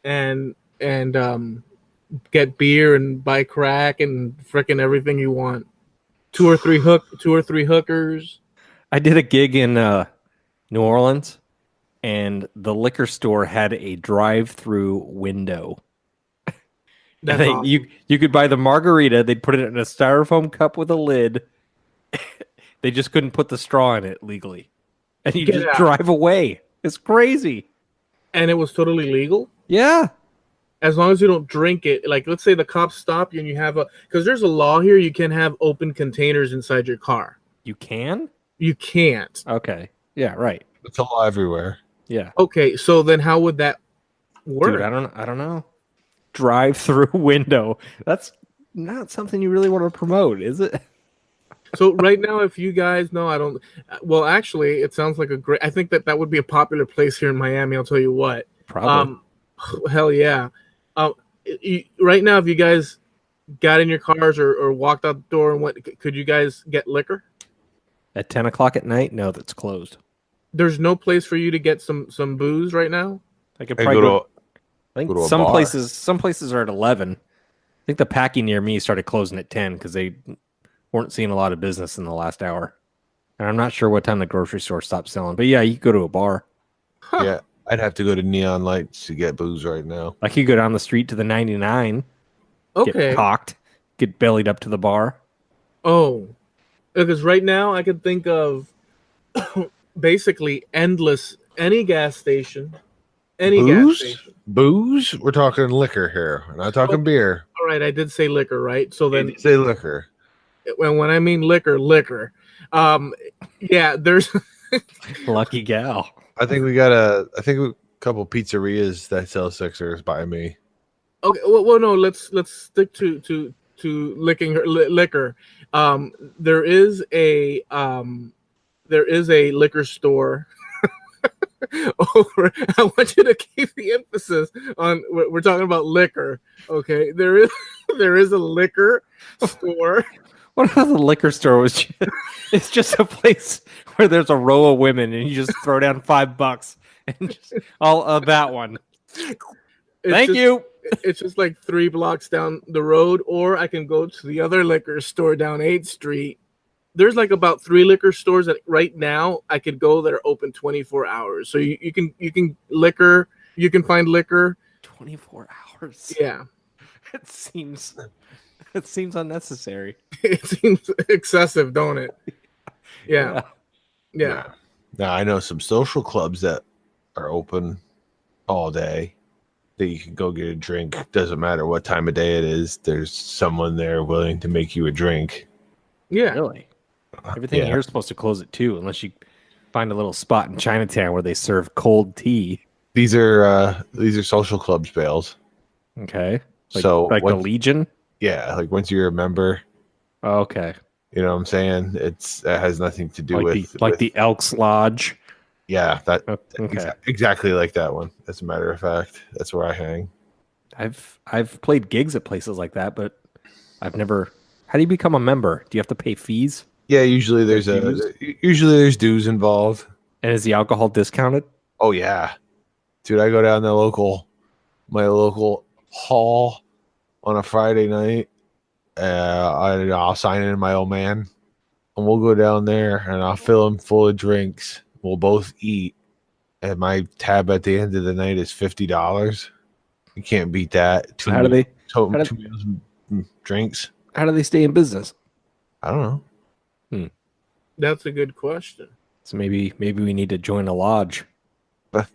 Speaker 3: and get beer and buy crack and frickin' everything you want. Two or three hookers.
Speaker 1: I did a gig in New Orleans, and the liquor store had a drive-through window.
Speaker 3: That's
Speaker 1: And
Speaker 3: awesome.
Speaker 1: you could buy the margarita. They'd put it in a styrofoam cup with a lid. They just couldn't put the straw in it legally, and you
Speaker 3: Get
Speaker 1: just
Speaker 3: out.
Speaker 1: drive away. It's crazy.
Speaker 3: And it was totally legal.
Speaker 1: Yeah.
Speaker 3: As long as you don't drink it. Like, let's say the cops stop you and you have because there's a law here, you can have open containers inside your car.
Speaker 1: You can?
Speaker 3: You can't.
Speaker 1: Okay. Yeah, right.
Speaker 2: It's a law everywhere.
Speaker 1: Yeah.
Speaker 3: Okay, so then how would that work?
Speaker 1: Dude, I don't know. Drive-through window. That's not something you really want to promote, is it?
Speaker 3: So right now, if you guys know, I don't. Well, actually, it sounds like a great. I think that would be a popular place here in Miami. I'll tell you what.
Speaker 1: Probably.
Speaker 3: Hell yeah. Right now, if you guys got in your cars or walked out the door and went, could you guys get liquor?
Speaker 1: At 10 o'clock at night? No, that's closed.
Speaker 3: There's no place for you to get some booze right now.
Speaker 1: I could
Speaker 2: I
Speaker 1: probably
Speaker 2: go to
Speaker 1: I think
Speaker 2: go to a
Speaker 1: some
Speaker 2: bar.
Speaker 1: places are at 11. I think the Packy near me started closing at 10 because they weren't seeing a lot of business in the last hour. And I'm not sure what time the grocery store stopped selling. But yeah, you could go to a bar.
Speaker 3: Huh.
Speaker 2: Yeah, I'd have to go to Neon Lights to get booze right now.
Speaker 1: Like you go down the street to the 99,
Speaker 3: Okay.
Speaker 1: get cocked, get bellied up to the bar.
Speaker 3: Oh, because right now I could think of basically endless any gas station, any gas
Speaker 2: Booze?
Speaker 3: station.
Speaker 2: Booze? We're talking liquor here. We're not talking beer.
Speaker 3: All right, I did say liquor, right? So then,
Speaker 2: Say liquor.
Speaker 3: when I mean liquor, yeah, there's
Speaker 1: Lucky gal.
Speaker 2: I think a couple pizzerias that sell Sixers by me.
Speaker 3: okay. Well, no, let's stick to licking liquor. There is a liquor store. Over, I want you to keep the emphasis on we're talking about liquor. Okay, there is a liquor store.
Speaker 1: What if the liquor store was just, it's just a place where there's a row of women and you just throw down $5 and just all of that one. Thank you.
Speaker 3: It's just like 3 blocks down the road, or I can go to the other liquor store down 8th Street. There's like about 3 liquor stores that right now I could go that are open 24 hours. So you can find liquor
Speaker 1: 24 hours.
Speaker 3: Yeah.
Speaker 1: It seems unnecessary.
Speaker 3: It seems excessive, don't it? Yeah.
Speaker 2: Now I know some social clubs that are open all day that you can go get a drink. Doesn't matter what time of day it is. There's someone there willing to make you a drink.
Speaker 3: Yeah.
Speaker 1: Really? Everything here is supposed to close at 2 unless you find a little spot in Chinatown where they serve cold tea.
Speaker 2: These are social clubs, Bales.
Speaker 1: Okay.
Speaker 2: So
Speaker 1: like the Legion?
Speaker 2: Yeah, like once you're a member,
Speaker 1: Oh, okay.
Speaker 2: you know what I'm saying? It has nothing to do with
Speaker 1: the Elks Lodge.
Speaker 2: yeah, that
Speaker 1: Okay.
Speaker 2: exactly like that one. As a matter of fact, that's where I hang.
Speaker 1: I've played gigs at places like that, but I've never. How do you become a member? Do you have to pay fees?
Speaker 2: Yeah, usually there's dues involved.
Speaker 1: And is the alcohol discounted?
Speaker 2: Oh yeah, dude, I go down to my local hall on a Friday night. I'll sign in my old man, and we'll go down there, and I'll fill him full of drinks. We'll both eat, and my tab at the end of the night is $50. You can't beat that.
Speaker 1: Two meals
Speaker 2: and drinks.
Speaker 1: How do they stay in business?
Speaker 2: I don't know.
Speaker 3: That's a good question.
Speaker 1: So maybe we need to join a lodge.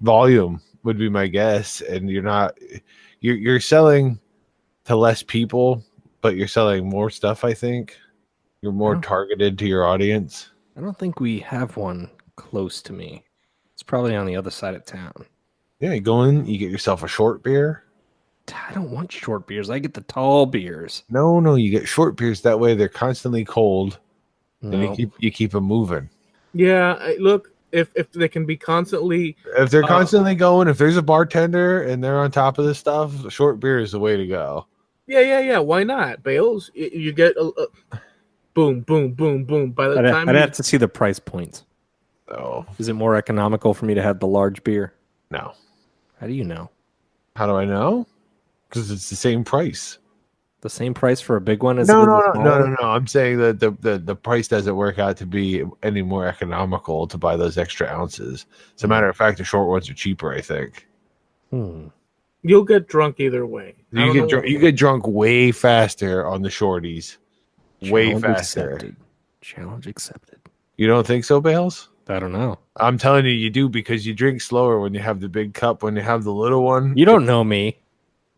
Speaker 2: Volume would be my guess, and you're selling to less people, but you're selling more stuff. I think you're more targeted to your audience.
Speaker 1: I don't think we have one close to me. It's probably on the other side of town.
Speaker 2: Yeah, you go in, you get yourself a short beer.
Speaker 1: I don't want short beers. I get the tall beers.
Speaker 2: No, you get short beers. That way they're constantly cold, and
Speaker 1: No.
Speaker 2: you keep them moving.
Speaker 3: Yeah, look, if they can be constantly,
Speaker 2: If they're constantly going, if there's a bartender and they're on top of this stuff, a short beer is the way to go.
Speaker 3: yeah, why not, Bales? You get a boom, boom, boom, boom. By the time
Speaker 1: I'd have to see the price points.
Speaker 2: Oh,
Speaker 1: Is it more economical for me to have the large beer?
Speaker 2: no.
Speaker 1: How do you know?
Speaker 2: How do I know? Because it's the same price.
Speaker 1: The same price for a big one as
Speaker 2: No.
Speaker 1: smaller?
Speaker 2: I'm saying that the price doesn't work out to be any more economical to buy those extra ounces. As a matter of fact, the short ones are cheaper, I think.
Speaker 3: you'll get drunk either way.
Speaker 2: You get drunk way faster on the shorties. Way
Speaker 1: Challenge
Speaker 2: faster.
Speaker 1: accepted. Challenge accepted.
Speaker 2: You don't think so, Bales?
Speaker 1: I don't know.
Speaker 2: I'm telling you, you do, because you drink slower when you have the big cup. When you have the little one,
Speaker 1: You don't know me.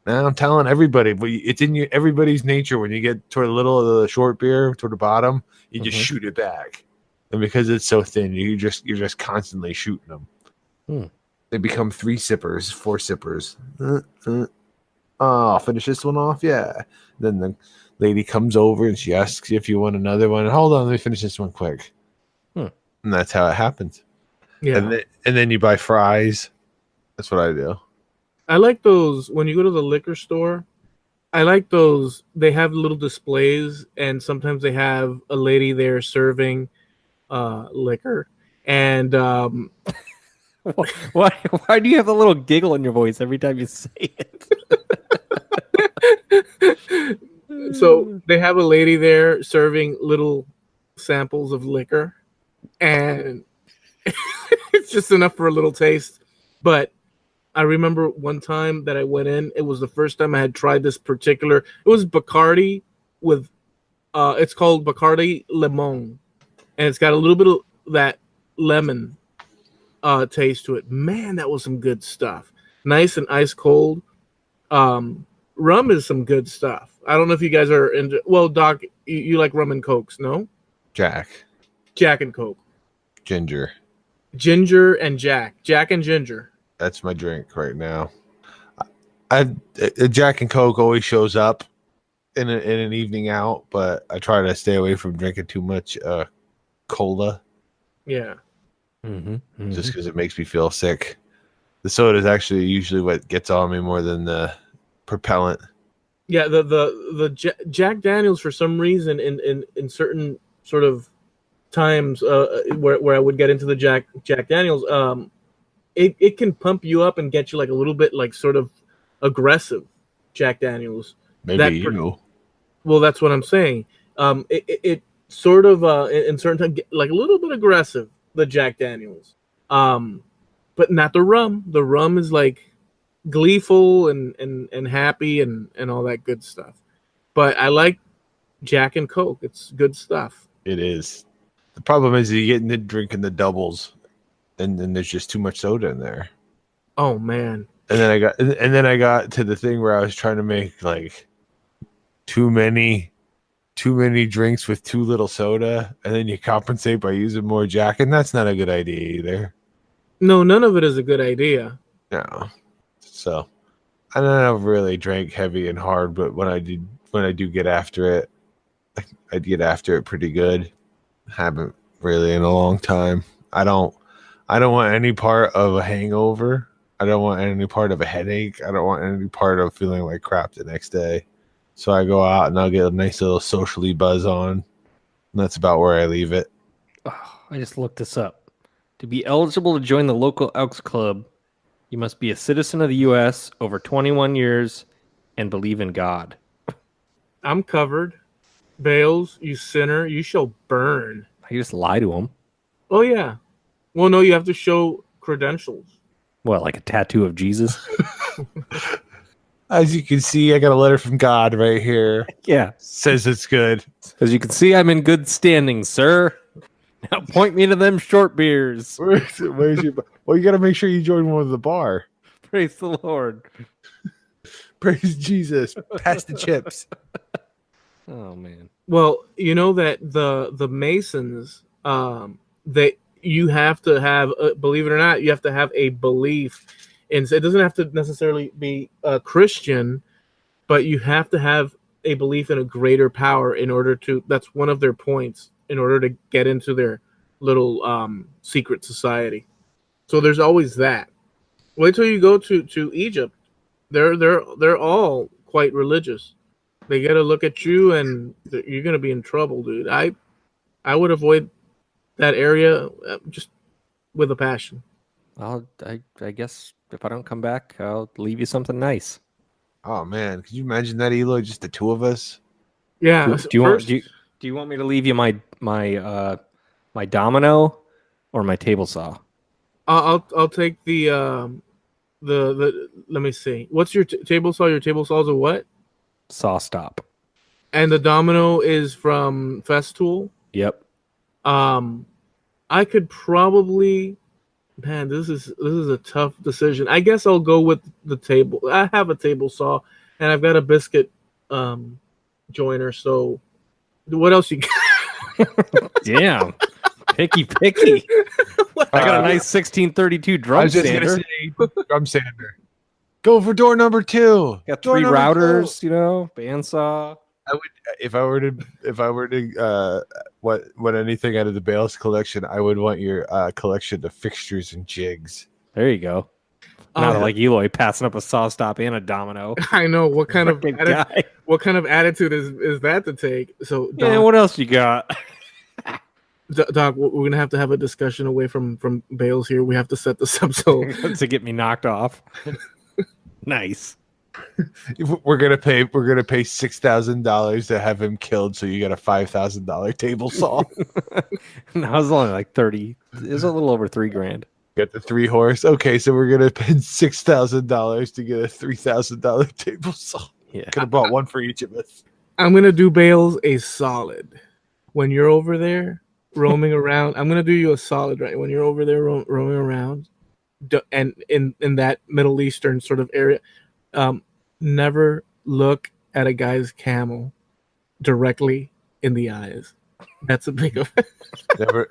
Speaker 2: Nah, I'm telling everybody, but it's in everybody's nature. When you get toward the little of the short beer, toward the bottom, you just shoot it back, and because it's so thin, you're just constantly shooting them. They become 3 sippers, 4 sippers. I'll finish this one off. Yeah. Then the lady comes over and she asks you if you want another one. Hold on, let me finish this one quick. And that's how it happens.
Speaker 3: Yeah,
Speaker 2: And then you buy fries. That's what I do.
Speaker 3: I like those when you go to the liquor store. I like those. They have little displays, and sometimes they have a lady there serving liquor. And
Speaker 1: Why do you have a little giggle in your voice every time you say it?
Speaker 3: so they have a lady there serving little samples of liquor, and it's just enough for a little taste. But I remember one time that I went in, it was the first time I had tried this particular, it was Bacardi with, it's called Bacardi Limon, and it's got a little bit of that lemon taste to it. Man, that was some good stuff. Nice and ice cold. Rum is some good stuff. I don't know if you guys are into, well, Doc, you like rum and cokes, no?
Speaker 2: Jack
Speaker 3: and Coke.
Speaker 2: Ginger
Speaker 3: And Jack and ginger.
Speaker 2: That's my drink right now. Jack and Coke always shows up in an evening out, but I try to stay away from drinking too much cola.
Speaker 3: Yeah.
Speaker 2: Just because it makes me feel sick. The soda is actually usually what gets on me more than the propellant.
Speaker 3: Yeah, the Jack Daniels, for some reason, in certain sort of times where I would get into the Jack Daniels, it can pump you up and get you like a little bit like sort of aggressive. Jack Daniels. Well, that's what I'm saying. It sort of in certain times like a little bit aggressive. The Jack Daniels, but not the rum. The rum is like gleeful and happy and all that good stuff. But I like Jack and Coke. It's good stuff.
Speaker 2: It is. The problem is you get into drinking the doubles, and then there's just too much soda in there.
Speaker 3: Oh man!
Speaker 2: And then I got to the thing where I was trying to make like too many drinks with too little soda, and then you compensate by using more Jack, and that's not a good idea either.
Speaker 3: No, none of it is a good idea.
Speaker 2: No. So I don't really drank heavy and hard, but when I do get after it, I get after it pretty good. Haven't really in a long time. I don't want any part of a hangover. I don't want any part of a headache. I don't want any part of feeling like crap the next day. So I go out and I'll get a nice little socially buzz on. And that's about where I leave it.
Speaker 1: Oh, I just looked this up. To be eligible to join the local Elks Club, you must be a citizen of the U.S., over 21 years, and believe in God.
Speaker 3: I'm covered. Bales, you sinner, you shall burn.
Speaker 1: I just lie to him.
Speaker 3: Oh yeah. Well, no, you have to show credentials.
Speaker 1: What, like a tattoo of Jesus?
Speaker 2: As you can see, I got a letter from God right here.
Speaker 1: Yeah.
Speaker 2: Says it's good.
Speaker 1: As you can see, I'm in good standing, sir. Now point me to them short beers.
Speaker 2: Where's your? Well, you got to make sure you join one of the bar.
Speaker 1: Praise the Lord.
Speaker 2: Praise Jesus. Pass the chips.
Speaker 1: Oh man.
Speaker 3: Well, you know that the Masons That you have to have, believe it or not, you have to have a belief, and it doesn't have to necessarily be a Christian, but you have to have a belief in a greater power in order to. That's one of their points in order to get into their little secret society. So there's always that. Wait till you go to Egypt. They're all quite religious. They get a look at you, and you're gonna be in trouble, dude. I would avoid that area just with a passion.
Speaker 1: I guess if I don't come back, I'll leave you something nice.
Speaker 2: Oh man, could you imagine that, Eloy? Just the two of us.
Speaker 3: Yeah.
Speaker 1: Do you want me to leave you my domino or my table saw?
Speaker 3: I'll take the let me see. What's your table saw? Your table saw's a what?
Speaker 1: Saw stop.
Speaker 3: And the domino is from Festool.
Speaker 1: Yep.
Speaker 3: I could probably, man, this is a tough decision. I guess I'll go with the table. I have a table saw, and I've got a biscuit joiner. So, what else you got?
Speaker 1: Damn. Picky. I got a nice 1632
Speaker 2: I
Speaker 1: drum
Speaker 2: was just
Speaker 1: sander.
Speaker 2: gonna say drum sander. Go for door number 2.
Speaker 1: Got
Speaker 2: Door
Speaker 1: 3
Speaker 2: number
Speaker 1: routers, bandsaw.
Speaker 2: I would if I were to what anything out of the Bales collection, I would want your collection of fixtures and jigs.
Speaker 1: There you go. Not like Eloy passing up a saw stop and a domino.
Speaker 3: I know what kind of
Speaker 1: Fucking guy.
Speaker 3: what kind of attitude is that to take? So, Doc,
Speaker 1: Yeah, what else you got?
Speaker 3: Doc, we're gonna have to have a discussion away from Bales here. We have to set this up so
Speaker 1: To get me knocked off. Nice.
Speaker 2: We're gonna pay $6,000 to have him killed, so you get a $5,000 table saw.
Speaker 1: No, it was only like 30. It was a little over $3,000.
Speaker 2: Get the 3 horse. Okay, so we're gonna spend $6,000 to get a $3,000 table saw.
Speaker 1: Yeah.
Speaker 2: Could have bought one for each of us.
Speaker 3: I'm gonna do Bales a solid. When you're over there roaming around, I'm gonna do you a solid, right? When you're over there roaming around, and in that Middle Eastern sort of area, never look at a guy's camel directly in the eyes. That's a big offense.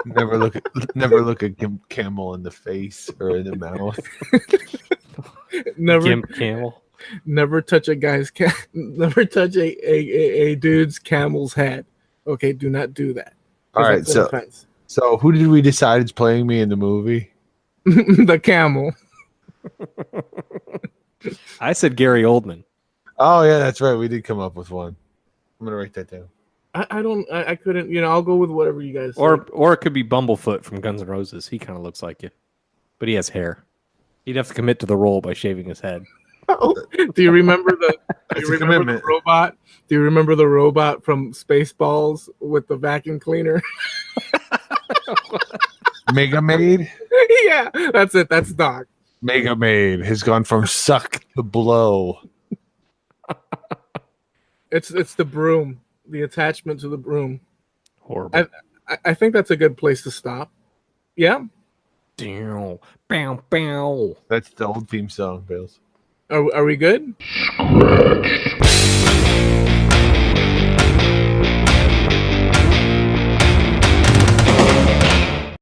Speaker 2: Never look a camel in the face or in the mouth.
Speaker 3: Never
Speaker 1: Gimp camel.
Speaker 3: Never touch a guy's never touch a dude's camel's head. Okay, do not do that.
Speaker 2: All right,
Speaker 3: That's an offense.
Speaker 2: so who did we decide is playing me in the movie?
Speaker 3: The camel.
Speaker 1: I said Gary Oldman.
Speaker 2: Oh yeah, that's right. We did come up with one. I'm gonna write that down.
Speaker 3: I couldn't, I'll go with whatever you guys say.
Speaker 1: Or it could be Bumblefoot from Guns N' Roses. He kind of looks like you. But he has hair. He'd have to commit to the role by shaving his head.
Speaker 3: Do you remember the robot? Do you remember the robot from Spaceballs with the vacuum cleaner?
Speaker 2: Mega Maid?
Speaker 3: Yeah, that's it. That's Doc.
Speaker 2: Mega Maid has gone from suck to blow.
Speaker 3: It's the broom, the attachment to the broom.
Speaker 1: Horrible.
Speaker 3: I think that's a good place to stop. Yeah.
Speaker 1: Damn. Bow, bow.
Speaker 2: That's the old theme song, Bales.
Speaker 3: Are we good?
Speaker 4: Scratch.